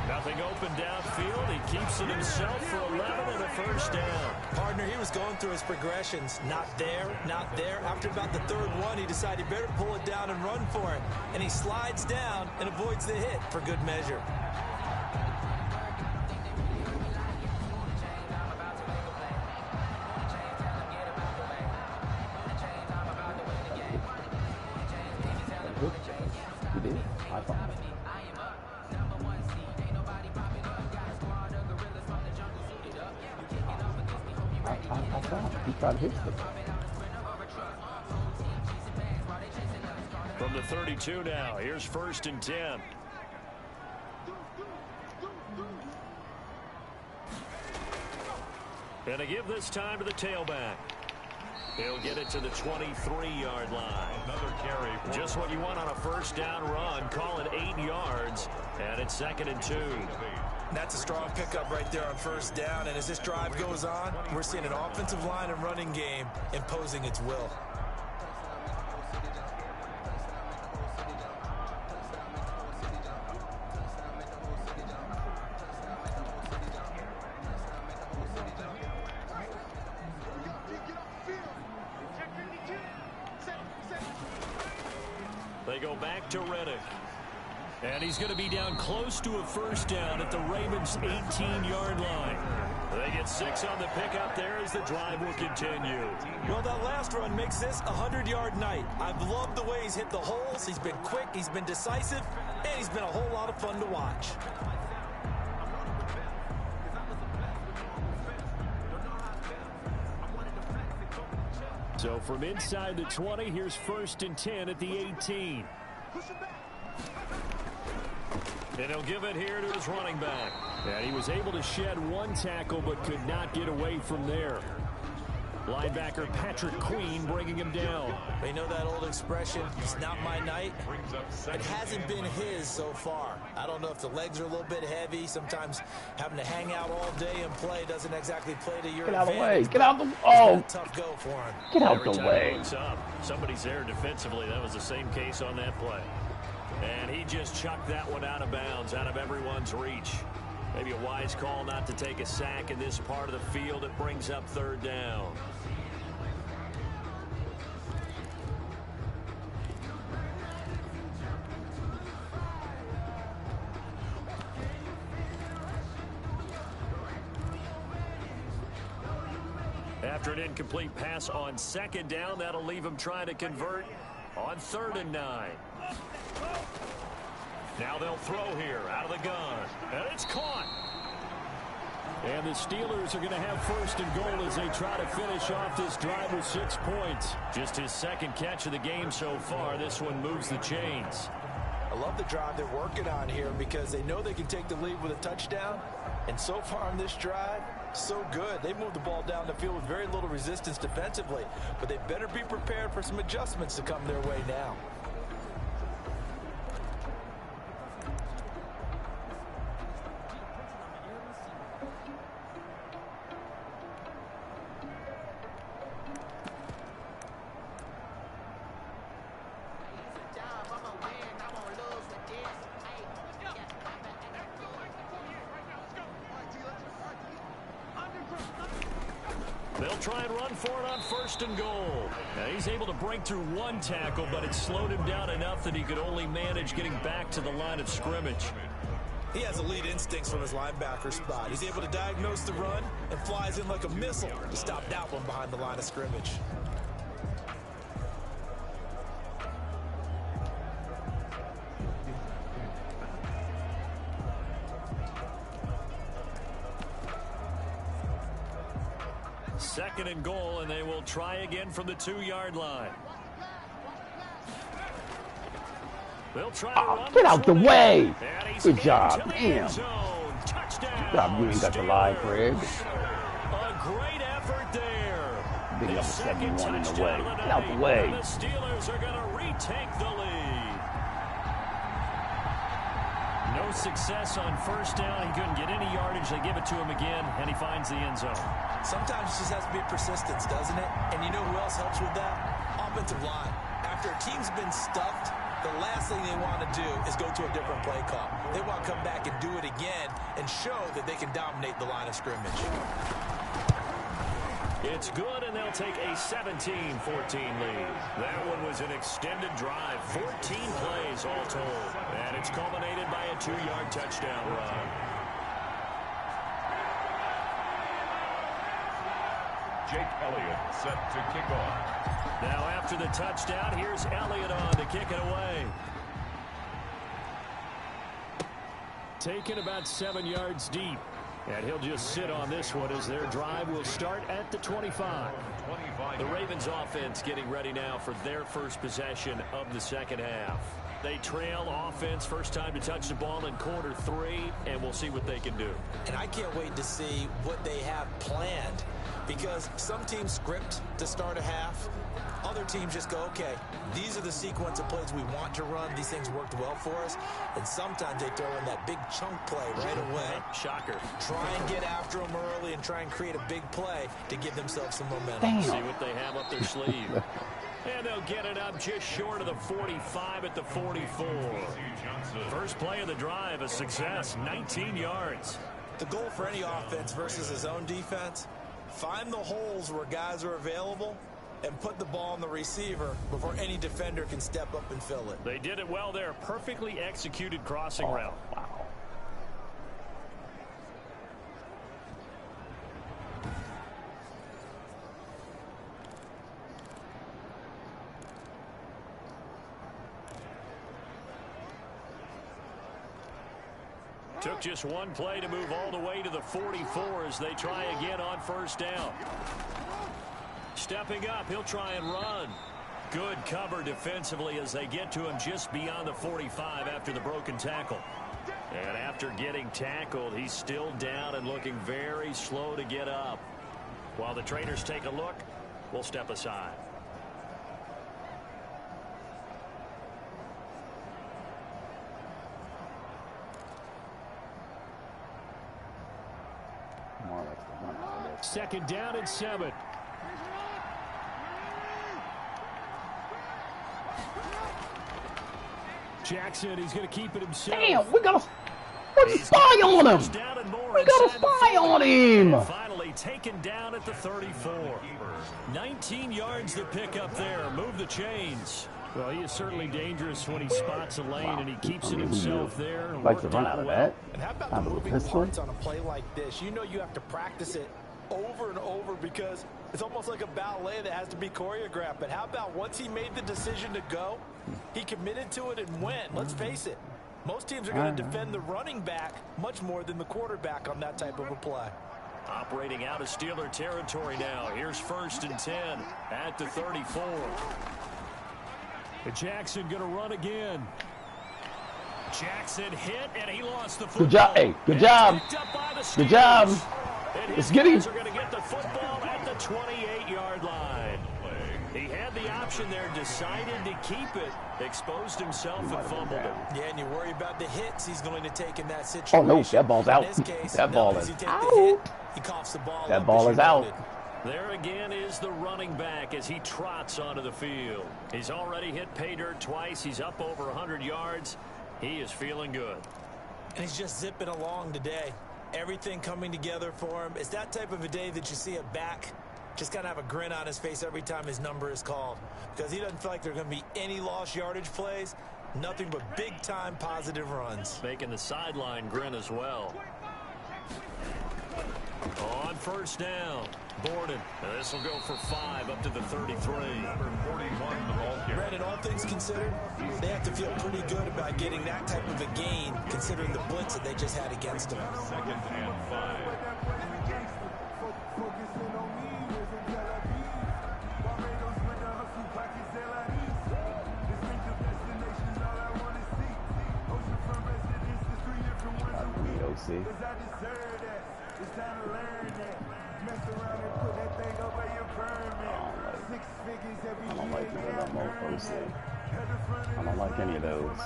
Nothing open downfield. He keeps it himself for 11 and a 1st down. Partner, he was going through his progressions. Not there, not there. After about the 3rd one, he decided he better pull it down and run for it. And he slides down and avoids the hit for good measure. He did. I thought. I thought he tried to hit them. From the 32 now, here's 1st and 10. And to give this time to the tailback. He'll get it to the 23-yard line. Another carry. Just what you want on a 1st down run. Call it 8 yards. And it's 2nd and 2. That's a strong pickup right there on 1st down. And as this drive goes on, we're seeing an offensive line and running game imposing its will. They go back to Reddick. And he's going to be down close to a 1st down at the Ravens' 18-yard line. They get 6 on the pickup there as the drive will continue. Well, that last run makes this a 100-yard night. I've loved the way he's hit the holes. He's been quick, he's been decisive, and he's been a whole lot of fun to watch. So from inside the 20, here's 1st and 10 at the 18. And he'll give it here to his running back. And he was able to shed one tackle but could not get away from there. Linebacker Patrick Queen bringing him down. You know that old expression, it's not my night? It hasn't been his so far. I don't know if the legs are a little bit heavy. Sometimes having to hang out all day and play doesn't exactly play to your advantage. Get out of the way. Get out of the Oh. Tough go for him. Get out Every the time way. he looks up, somebody's there defensively. That was the same case on that play. And he just chucked that one out of bounds, out of everyone's reach. Maybe a wise call not to take a sack in this part of the field. It brings up third down. After an incomplete pass on second down, that'll leave him trying to convert on 3rd and 9. Now they'll throw here out of the gun. And it's caught. And the Steelers are going to have 1st and goal as they try to finish off this drive with 6 points. Just his second catch of the game so far. This one moves the chains. I love the drive they're working on here because they know they can take the lead with a touchdown. And so far on this drive, so good. They moved the ball down the field with very little resistance defensively. But they better be prepared for some adjustments to come their way now. They'll try and run for it on 1st and goal. Now he's able to break through one tackle, but it slowed him down enough that he could only manage getting back to the line of scrimmage. He has elite instincts from his linebacker spot. He's able to diagnose the run and flies in like a missile to stop that one behind the line of scrimmage. Second and goal, and they will try again from the 2-yard line. They'll try to run Get out the way. Good job. into the Damn. end zone. Touchdown. Good job. You ain't got the lie, Craig. A great effort there. Big The up second 71 in the touchdown way. of the Get out the night. way. And the Steelers are going to retake the lead. No success on 1st down. He couldn't get any yardage. They give it to him again, and he finds the end zone. Sometimes it just has to be persistence, doesn't it? And you know who else helps with that? Offensive line. After a team's been stuffed, the last thing they want to do is go to a different play call. They want to come back and do it again and show that they can dominate the line of scrimmage. It's good, and they'll take a 17-14 lead. That one was an extended drive, 14 plays all told. And it's culminated by a 2-yard touchdown run. Jake Elliott set to kick off. Now after the touchdown, here's Elliott on to kick it away. Taken about 7 yards deep. And he'll just sit on this one as their drive will start at the 25. The Ravens offense getting ready now for their first possession of the second half. They trail offense, first time to touch the ball in quarter 3, and we'll see what they can do. And I can't wait to see what they have planned, because some teams script to start a half. Other teams just go, okay, these are the sequence of plays we want to run. These things worked well for us. And sometimes they throw in that big chunk play right away. Shocker. Try and get after them early and try and create a big play to give themselves some momentum. Damn. See what they have up their sleeve. And they'll get it up just short of the 45 at the 44. First play of the drive, a success, 19 yards. The goal for any offense versus his own defense, find the holes where guys are available and put the ball on the receiver before any defender can step up and fill it. They did it well there. Perfectly executed crossing route. Wow. Took just one play to move all the way to the 44 as they try again on first down. Stepping up, he'll try and run. Good cover defensively as they get to him just beyond the 45 after the broken tackle. And after getting tackled, he's still down and looking very slow to get up. While the trainers take a look, we'll step aside. Second down and 7. Jackson, he's going to keep it himself. Damn, we got a spy on him. We got a spy on him. Finally taken down at the 34. 19 yards to pick up there. Move the chains. Well, he is certainly dangerous when he spots a lane and he keeps it himself there. Like to run out of that. And how about the moving parts on a play like this? You know you have to practice it over and over because it's almost like a ballet that has to be choreographed. But how about once he made the decision to go, he committed to it and went. Let's face it, most teams are going to defend the running back much more than the quarterback on that type of a play. Operating out of Steeler territory now. Here's 1st and 10 at the 34. Jackson going to run again. Jackson hit, and he lost the football. Good job. Hey, good job. Good job. Let's get him. Are going to get the football at the 28-yard line. He had the option there, decided to keep it, exposed himself and fumbled it. Yeah, and you worry about the hits he's going to take in that situation. Oh, no, that ball's out. That ball is out. He coughs the ball. That ball is out. There again is the running back as he trots onto the field. He's already hit pay dirt twice. He's up over 100 yards. He is feeling good. And he's just zipping along today. Everything coming together for him. It's that type of a day that you see a back just kind of have a grin on his face every time his number is called. Because he doesn't feel like there are going to be any lost yardage plays. Nothing but big-time positive runs. Making the sideline grin as well. On 1st down, Borden. This will go for 5 up to the 33. Number 41, the ball carrier. Brandon, all things considered, they have to feel pretty good about getting that type of a gain, considering the blitz that they just had against them. 2nd and 5. See? I don't like any of that mofos. I don't like any of those.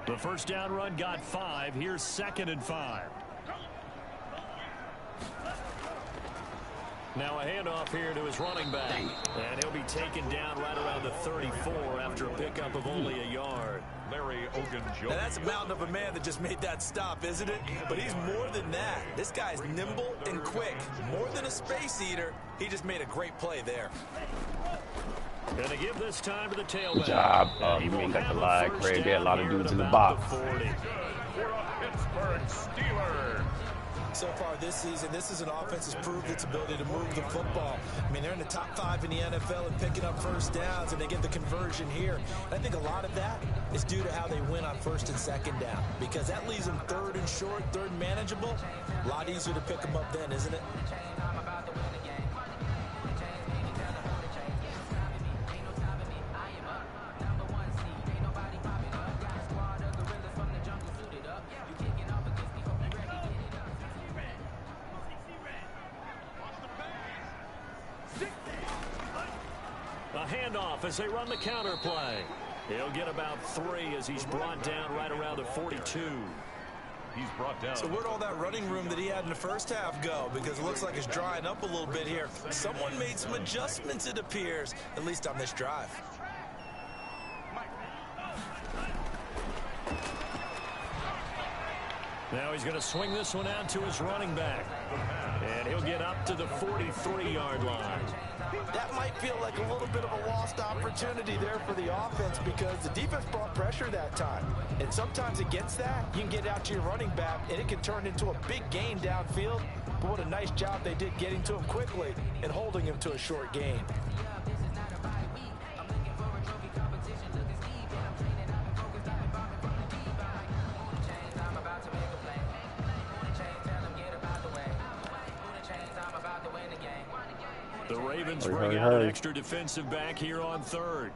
The 1st down run got 5. Here's 2nd and 5. Now a handoff here to his running back. And he'll be taken down right around the 34 after a pickup of only a yard. Larry Ogunjobi. Now that's a mountain of a man that just made that stop, isn't it? But he's more than that. This guy's nimble and quick. More than a space eater, he just made a great play there. Going to give this time to the tailback. Good job. You ain't got to lie, Craig. There are a lot of dudes in the box. For a Pittsburgh Steeler. So far this season, this is an offense that's proved its ability to move the football. I mean, they're in the top 5 in the NFL and picking up 1st downs, and they get the conversion here. And I think a lot of that is due to how they win on 1st and 2nd down, because that leaves them 3rd and short, 3rd and manageable. A lot easier to pick them up then, isn't it? Handoff as they run the counter play. He'll get about 3 as he's brought down right around the 42. He's brought down. So where'd all that running room that he had in the 1st half go? Because it looks like it's drying up a little bit here. Someone made some adjustments, it appears, at least on this drive. Now he's going to swing this one out to his running back. And he'll get up to the 43-yard line. That might feel like a little bit of a lost opportunity there for the offense because the defense brought pressure that time. And sometimes against that, you can get out to your running back, and it can turn into a big gain downfield. But what a nice job they did getting to him quickly and holding him to a short gain. The Ravens bring out an extra defensive back here on third.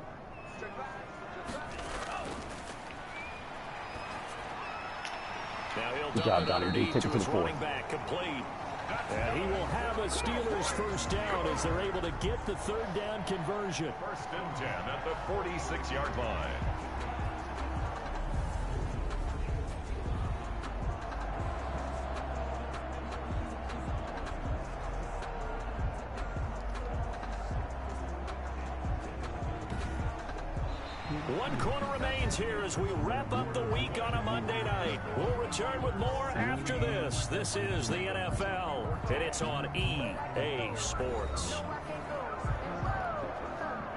Now he'll Good job, Donnie. underneath Take to it to his the fourth. running back, complete. And he will have a Steelers first down as they're able to get the third down conversion. 1st and 10 at the 46-yard line. One quarter remains here as we wrap up the week on a Monday night. We'll return with more after this. This is the NFL, and it's on EA Sports.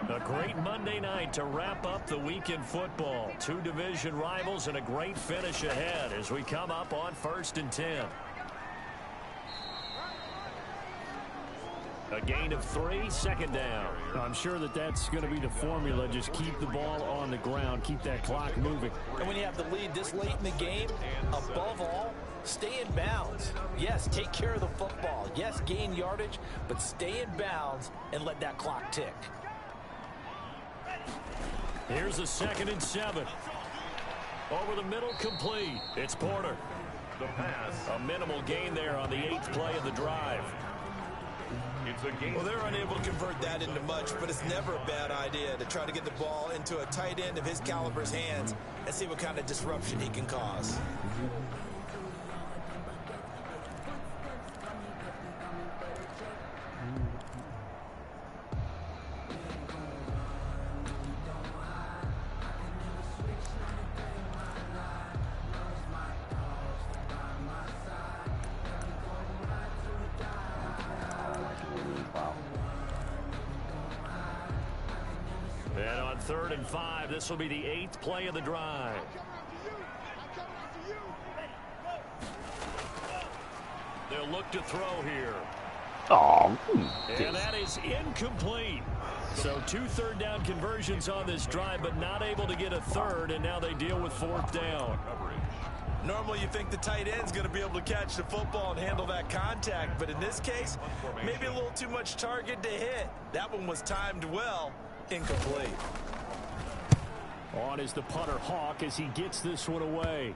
A great Monday night to wrap up the week in football. 2 division rivals and a great finish ahead as we come up on 1st and 10. A gain of 3, 2nd down. I'm sure that's going to be the formula. Just keep the ball on the ground. Keep that clock moving. And when you have the lead this late in the game, above all, stay in bounds. Yes, take care of the football. Yes, gain yardage, but stay in bounds and let that clock tick. Here's a 2nd and 7. Over the middle, complete. It's Porter. The pass. A minimal gain there on the 8th play of the drive. It's a gain. Well, they're unable to convert that into much, but it's never a bad idea to try to get the ball into a tight end of his caliber's hands and see what kind of disruption he can cause. And on 3rd and 5, this will be the 8th play of the drive. They'll look to throw here. Oh, And that is incomplete. So 2 third down conversions on this drive, but not able to get a third, and now they deal with 4th down. Normally you think the tight end's going to be able to catch the football and handle that contact, but in this case, maybe a little too much target to hit. That one was timed well. Incomplete. On is the punter Hawk as he gets this one away.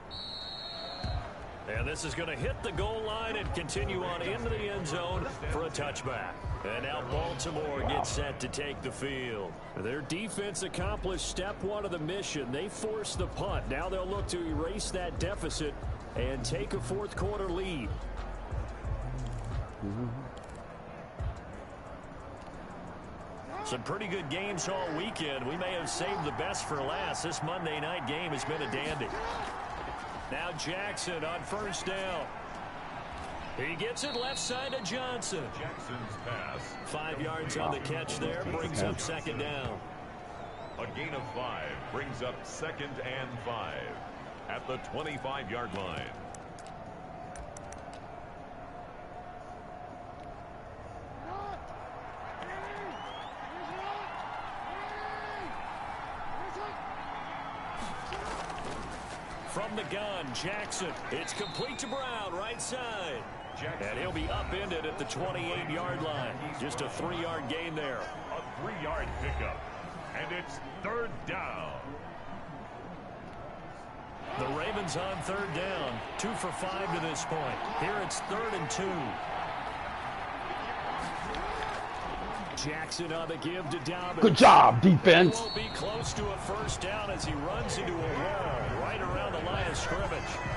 And this is going to hit the goal line and continue on into the end zone for a touchback. And now Baltimore gets set to take the field. Their defense accomplished step 1 of the mission. They forced the punt. Now they'll look to erase that deficit and take a 4th quarter lead. Some pretty good games all weekend. We may have saved the best for last. This Monday night game has been a dandy. Now Jackson on 1st down. He gets it left side to Johnson. Jackson's pass. 5 yards on the catch there. Brings up 2nd down. A gain of 5 brings up 2nd and 5 at the 25-yard line. From the gun, Jackson. It's complete to Brown, right side. And he'll be upended at the 28-yard line. Just a 3-yard gain there. A 3-yard pickup. And it's 3rd down. The Ravens on 3rd down. 2 for 5 to this point. Here it's 3rd and 2. Jackson on the give to Dobbins. good job, defense. He will be close to a 1st down as he runs into a wall right around the line of scrimmage.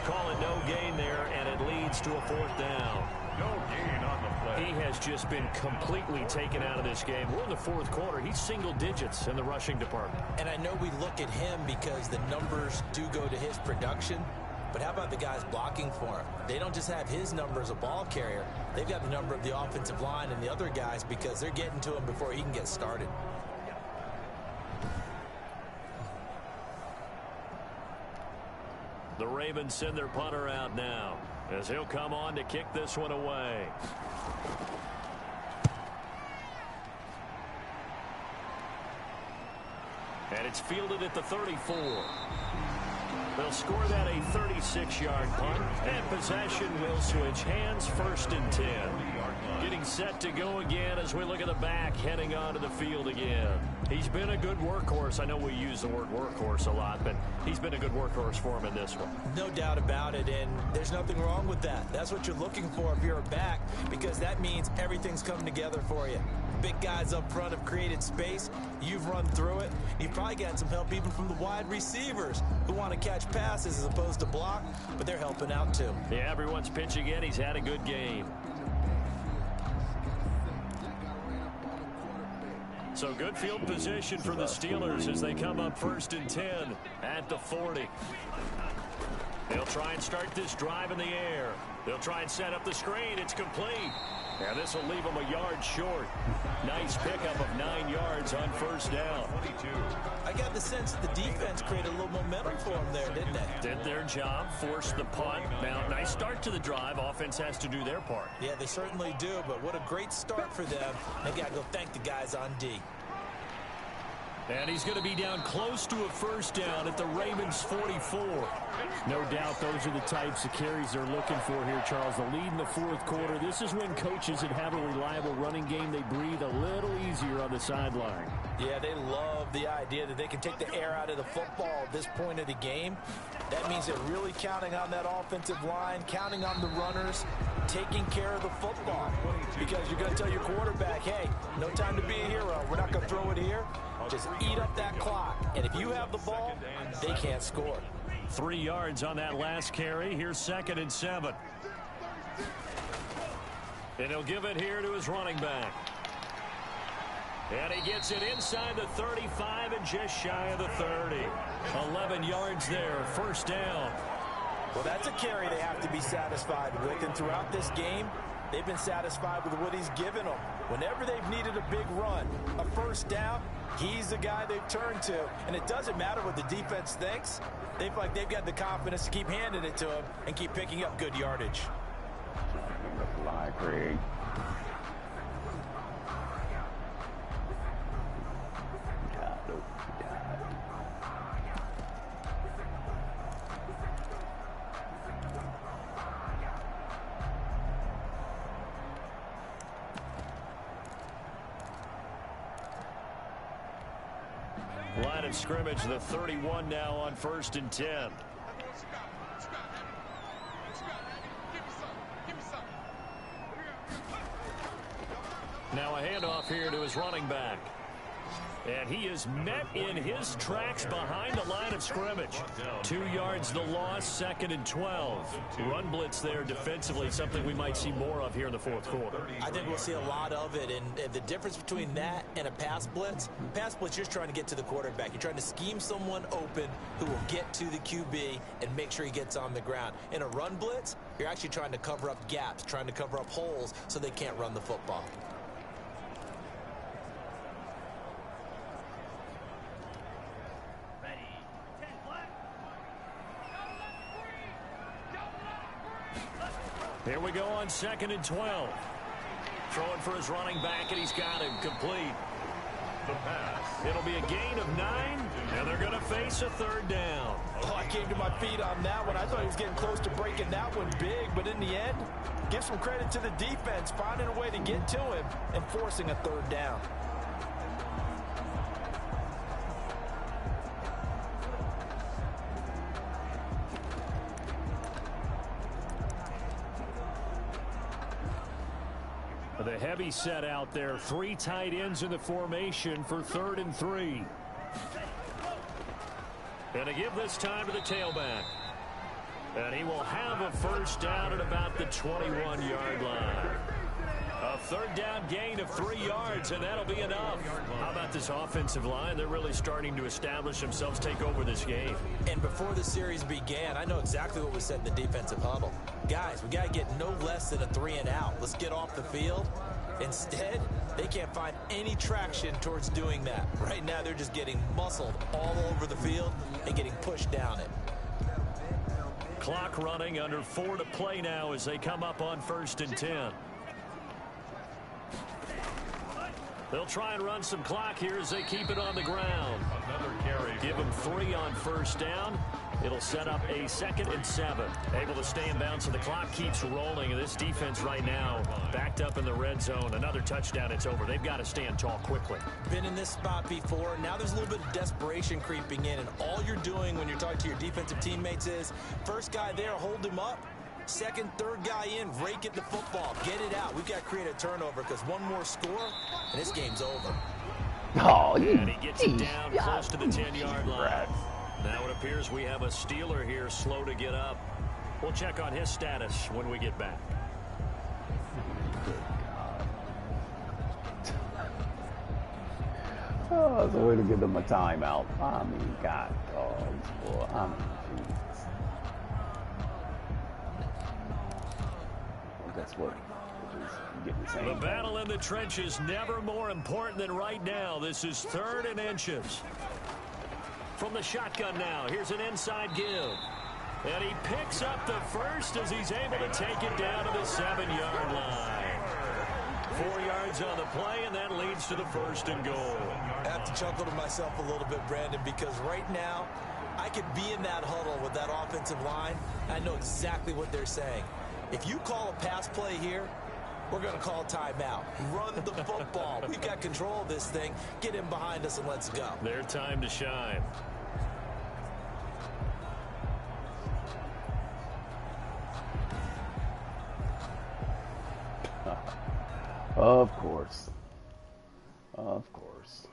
Call it no gain there, and it leads to a 4th down. No gain on the play. He has just been completely taken out of this game. We're in the 4th quarter. He's single digits in the rushing department. And I know we look at him because the numbers do go to his production, but how about the guys blocking for him? They don't just have his number as a ball carrier. They've got the number of the offensive line and the other guys because they're getting to him before he can get started. The Ravens send their punter out now as he'll come on to kick this one away. And it's fielded at the 34. They'll score that a 36-yard punt, and possession will switch hands. 1st and 10. getting set to go again as we look at the back heading onto the field again. He's been a good workhorse. I know we use the word workhorse a lot, but he's been a good workhorse for him in this one. No doubt about it, and there's nothing wrong with that. That's what you're looking for if you're a back, because that means everything's coming together for you. Big guys up front have created space. You've run through it. You've probably gotten some help even from the wide receivers who want to catch passes as opposed to block, but they're helping out too. Yeah, everyone's pitching in. He's had a good game. So good field position for the Steelers as they come up 1st and 10 at the 40. They'll try and start this drive in the air. They'll try and set up the screen. It's complete. And this will leave them a yard short. Nice pickup of 9 yards on 1st down. I got the sense that the defense created a little momentum for them there, didn't they? Did their job, forced the punt. Now, nice start to the drive. Offense has to do their part. Yeah, they certainly do, but what a great start for them. They got to go thank the guys on D. And he's going to be down close to a 1st down at the Ravens 44. No doubt those are the types of carries they're looking for here, Charles. The lead in the 4th quarter. This is when coaches that have a reliable running game, they breathe a little easier on the sideline. Yeah, they love the idea that they can take the air out of the football at this point of the game. That means they're really counting on that offensive line, counting on the runners, taking care of the football. Because you're going to tell your quarterback, hey, no time to be a hero. We're not going to throw it here. Just eat up that clock. And if you have the ball, they can't score. 3 yards on that last carry. Here's 2nd and 7. And he'll give it here to his running back. And he gets it inside the 35 and just shy of the 30. 11 yards there, 1st down. Well, that's a carry they have to be satisfied with. And throughout this game, they've been satisfied with what he's given them. Whenever they've needed a big run, a 1st down, he's the guy they've turned to. And it doesn't matter what the defense thinks. They feel like they've got the confidence to keep handing it to him and keep picking up good yardage. Fly, Craig. Line of scrimmage, the 31 now on 1st and 10. Now a handoff here to his running back. And he is met in his tracks behind the line of scrimmage. 2 yards the loss, 2nd and 12. Run blitz there defensively, something we might see more of here in the 4th quarter. I think we'll see a lot of it, and the difference between that and a pass blitz, you're just trying to get to the quarterback. You're trying to scheme someone open who will get to the QB and make sure he gets on the ground. In a run blitz, you're actually trying to cover up gaps, trying to cover up holes so they can't run the football. Here we go on 2nd and 12. Throwing for his running back, and he's got him complete. The pass. It'll be a gain of 9, and they're going to face a 3rd down. Oh, I came to my feet on that one. I thought he was getting close to breaking that one big, but in the end, give some credit to the defense, finding a way to get to him and forcing a 3rd down. The heavy set out there. 3 tight ends in the formation for 3rd and 3. And to give this time to the tailback. And he will have a 1st down at about the 21-yard line. A 3rd down gain of 3 yards, and that'll be enough. How about this offensive line? They're really starting to establish themselves, take over this game. And before the series began, I know exactly what was said in the defensive huddle. Guys, we got to get no less than a 3 and out. Let's get off the field. Instead, they can't find any traction towards doing that. Right now, they're just getting muscled all over the field and getting pushed down it. Clock running, under 4 to play now as they come up on 1st and 10. They'll try and run some clock here as they keep it on the ground. Another carry. Give them 3 on first down. It'll set up a 2nd and 7. Able to stay in bounds, so the clock keeps rolling. This defense right now backed up in the red zone. Another touchdown, it's over. They've got to stand tall quickly. Been in this spot before. Now there's a little bit of desperation creeping in, and all you're doing when you're talking to your defensive teammates is, first guy there, hold him up. Second, third guy in, rake at the football. Get it out. We've got to create a turnover because one more score, and this game's over. Oh, and he gets it down close to the 10-yard line. Now it appears we have a Steeler here slow to get up. We'll check on his status when we get back. Oh, it's a way to give them a timeout. I mean, God, dogs, boy. I mean, Jesus. Well, guess what? The battle in the trenches never more important than right now. This is 3rd and inches. From the shotgun now, here's an inside give. And he picks up the first as he's able to take it down to the 7-yard line. 4 yards on the play, and that leads to the 1st and goal. I have to chuckle to myself a little bit, Brandon, because right now I could be in that huddle with that offensive line. I know exactly what they're saying. If you call a pass play here, we're going to call timeout. Run the football. We've got control of this thing. Get him behind us and let's go. Their time to shine. Of course. Of course.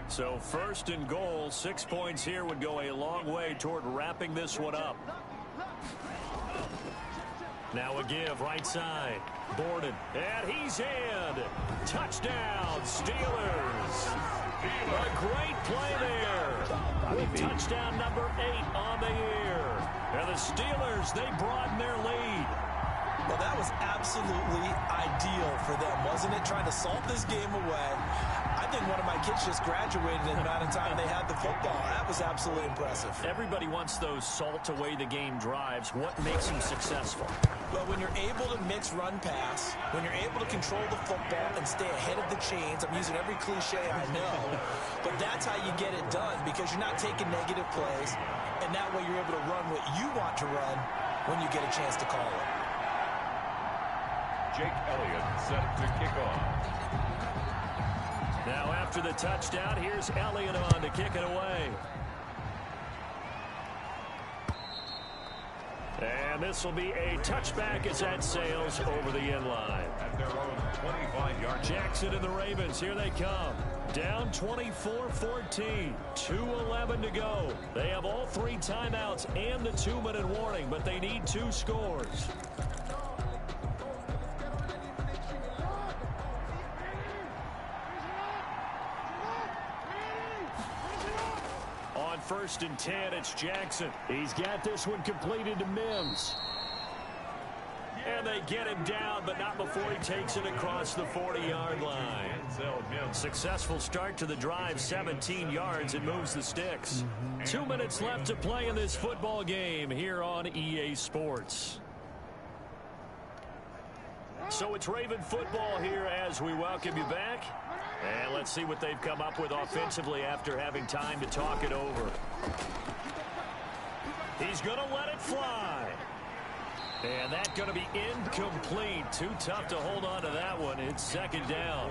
So 1st and goal, 6 points here would go a long way toward wrapping this one up. Now a give, right side. Borden, and he's in. Touchdown, Steelers. A great play there. With touchdown number 8 on the year. And the Steelers, they broaden their lead. Well, that was absolutely ideal for them, wasn't it? Trying to salt this game away. I think one of my kids just graduated in the amount of time they had the football. That was absolutely impressive. Everybody wants those salt away the game drives. What makes them successful? Well, when you're able to mix run pass, when you're able to control the football and stay ahead of the chains, I'm using every cliche I know, but that's how you get it done because you're not taking negative plays, and that way you're able to run what you want to run when you get a chance to call it. Jake Elliott set to kick off. Now after the touchdown, here's Elliott on to kick it away. And this will be a touchback as that sails over the end line. At their own 25-yard. Jackson and the Ravens, here they come. Down 24-14, 2:11 to go. They have all 3 timeouts and the 2-minute warning, but they need 2 scores. On 1st and 10, it's Jackson. He's got this one completed to Mims. And they get him down, but not before he takes it across the 40-yard line. Successful start to the drive, 17 yards, and moves the sticks. 2 minutes left to play in this football game here on EA Sports. So it's Raven football here as we welcome you back. And let's see what they've come up with offensively after having time to talk it over. He's going to let it fly. And that's going to be incomplete. Too tough to hold on to that one. It's 2nd down.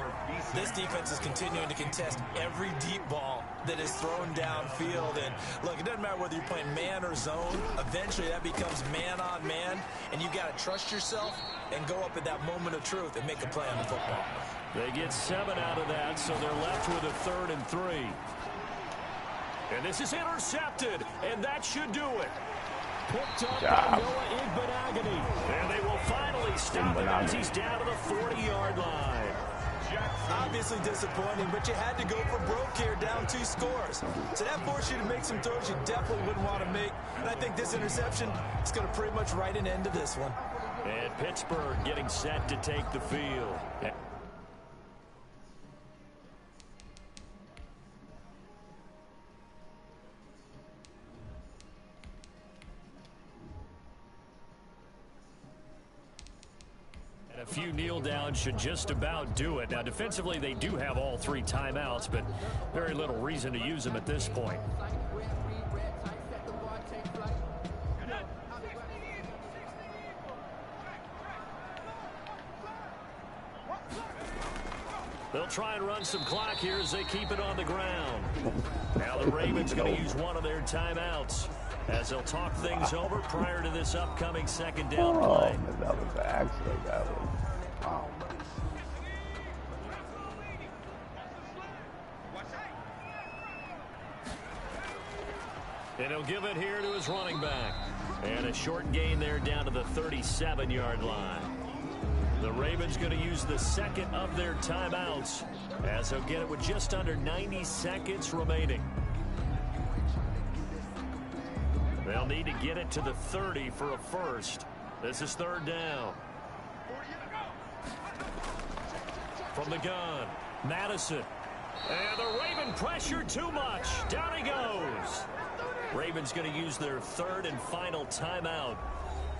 This defense is continuing to contest every deep ball that is thrown downfield. And look, it doesn't matter whether you're playing man or zone. Eventually that becomes man on man. And you got to trust yourself and go up at that moment of truth and make a play on the football. They get 7 out of that, so they're left with a 3rd and 3. And this is intercepted, and that should do it. Picked up by Noah Igbenogany. And they will finally stop him as he's down to the 40-yard line. Obviously disappointing, but you had to go for broke here, down 2 scores. So that forced you to make some throws you definitely wouldn't want to make. And I think this interception is going to pretty much write an end to this one. And Pittsburgh getting set to take the field. A few kneel downs should just about do it. Now, defensively, they do have all 3 timeouts, but very little reason to use them at this point. They'll try and run some clock here as they keep it on the ground. Now the Ravens going to use one of their timeouts as they'll talk things over prior to this upcoming second down play. That was an accident. That was. And he'll give it here to his running back. And a short gain there down to the 37-yard line. The Ravens going to use the second of their timeouts as they'll get it with just under 90 seconds remaining. They'll need to get it to the 30 for a first. This is third down. From the gun, Madison. And the Raven pressure too much. Down he goes. Ravens going to use their third and final timeout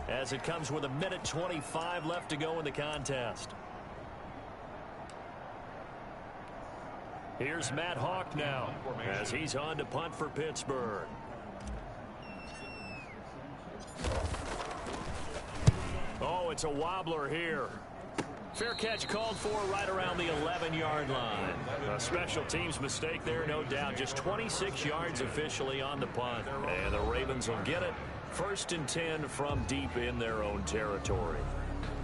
as it comes with 1:25 left to go in the contest. Here's Matt Hawk now as he's on to punt for Pittsburgh. Oh, it's a wobbler here. Fair catch called for right around the 11-yard line. A special teams mistake there, no doubt. Just 26 yards officially on the punt. And the Ravens will get it. 1st and 10 from deep in their own territory.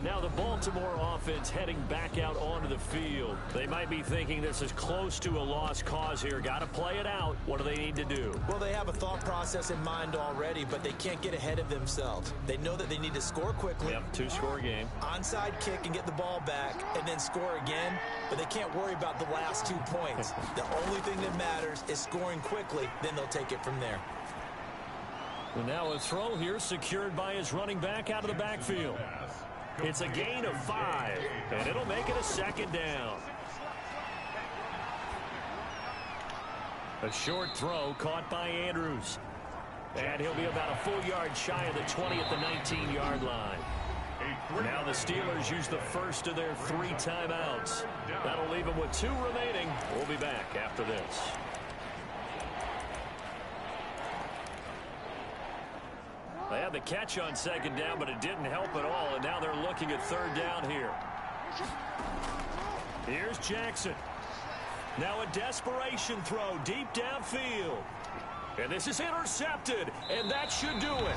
Now the Baltimore offense heading back out onto the field. They might be thinking this is close to a lost cause here. Got to play it out. What do they need to do? Well, they have a thought process in mind already, but they can't get ahead of themselves. They know that they need to score quickly. Yep, 2-score game. Onside kick and get the ball back and then score again, but they can't worry about the last 2 points. The only thing that matters is scoring quickly, then they'll take it from there. And now a throw here secured by his running back out of the backfield. It's a gain of 5, and it'll make it a second down. A short throw caught by Andrews. And he'll be about a full yard shy of the 20 at the 19-yard line. Now the Steelers use the first of their 3 timeouts. That'll leave them with 2 remaining. We'll be back after this. They had the catch on second down, but it didn't help at all, and now they're looking at third down here. Here's Jackson. Now a desperation throw deep downfield. And this is intercepted, and that should do it.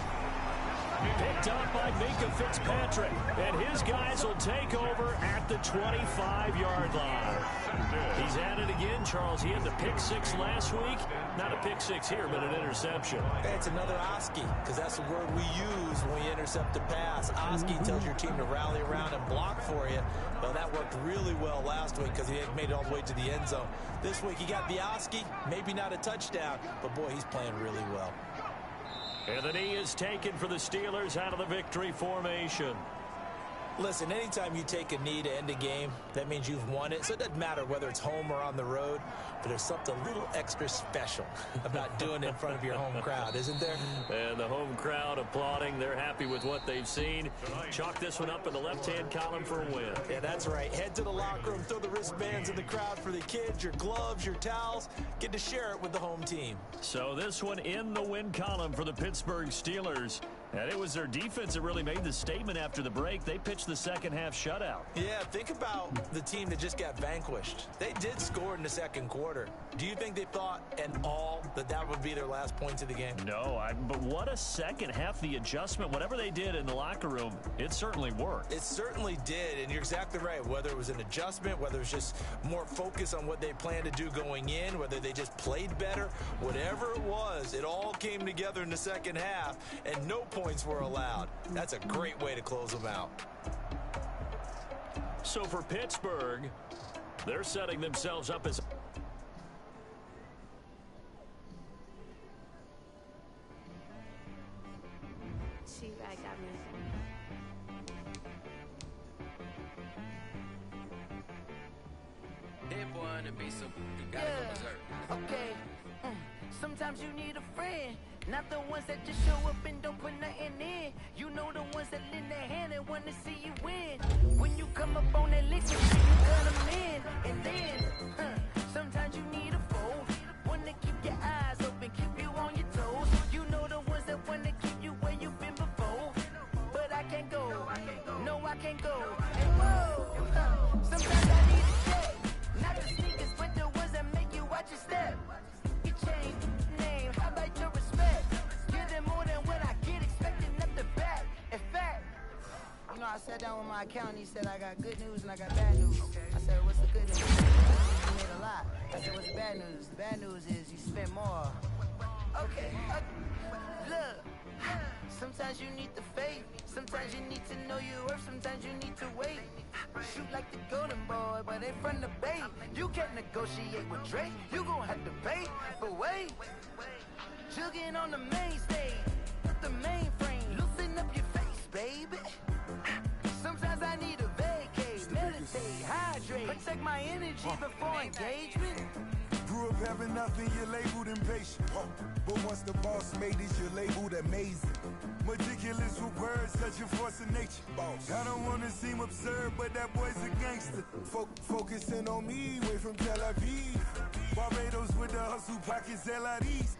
Picked up by Minkah Fitzpatrick, and his guys will take over at the 25-yard line. He's at it again, Charles. He had the pick 6 last week. Not a pick 6 here, but an interception. Hey, it's another Oski, because that's the word we use when we intercept a pass. Oski tells your team to rally around and block for you. Well, that worked really well last week because he had made it all the way to the end zone. This week he got the Oski, maybe not a touchdown, but boy, he's playing really well. And the knee is taken for the Steelers out of the victory formation. Listen, anytime you take a knee to end a game, that means you've won it. So it doesn't matter whether it's home or on the road, but there's something a little extra special about doing it in front of your home crowd, isn't there? And the home crowd applauding. They're happy with what they've seen. Chalk this one up in the left-hand column for a win. Yeah, that's right. Head to the locker room, throw the wristbands in the crowd for the kids, your gloves, your towels. Get to share it with the home team. So this one in the win column for the Pittsburgh Steelers. And it was their defense that really made the statement after the break. They pitched the second half shutout. Yeah, think about the team that just got vanquished. They did score in the second quarter. Do you think they thought at all that that would be their last points of the game? No, but what a second half. The adjustment, whatever they did in the locker room, it certainly worked. It certainly did, and you're exactly right. Whether it was an adjustment, whether it was just more focus on what they planned to do going in, whether they just played better, whatever it was, it all came together in the second half, and no points were allowed. That's a great way to close them out. So for Pittsburgh, They're setting themselves up as... I got me. That boy on the beat, so you gotta go berserk. Okay. Sometimes you need a friend, not the ones that just show up and don't put nothing in. You know the ones that lend their hand and want to see you win. When you come up on that list, you got them in. And then, sometimes you need a foe, one to keep your eyes open, keep you on your toes. You know the ones that want to keep you where you've been before. But I can't go, no I can't go. And whoa, sometimes I need a check, not the sneakers, but the ones that make you watch your step. You change name, how about your respect? Give them more than what I get, expecting nothing back. In fact, you know, I sat down with my accountant, he said I got good news and I got bad news. I said, what's the good news? You made a lot. I said, what's the bad news? The bad news is you spent more. Okay, look, sometimes you need the faith, sometimes you need to know your worth, sometimes you need to wait. Shoot like the golden boy, but they from the bay. You can't negotiate with Drake, you gon' have to pay. But wait, jugging on the main stage, the mainframe, loosen up your face, baby. Sometimes I need a vacate, meditate, hydrate, protect my energy before engagement. Grew up having nothing, you're labeled impatient. But once the boss made it, you're labeled amazing. Meticulous with words, such a force of nature. I don't wanna seem absurd, but that boy's a gangster. Focusing on me, way from Tel Aviv. Barbados with the hustle pockets, LIDs.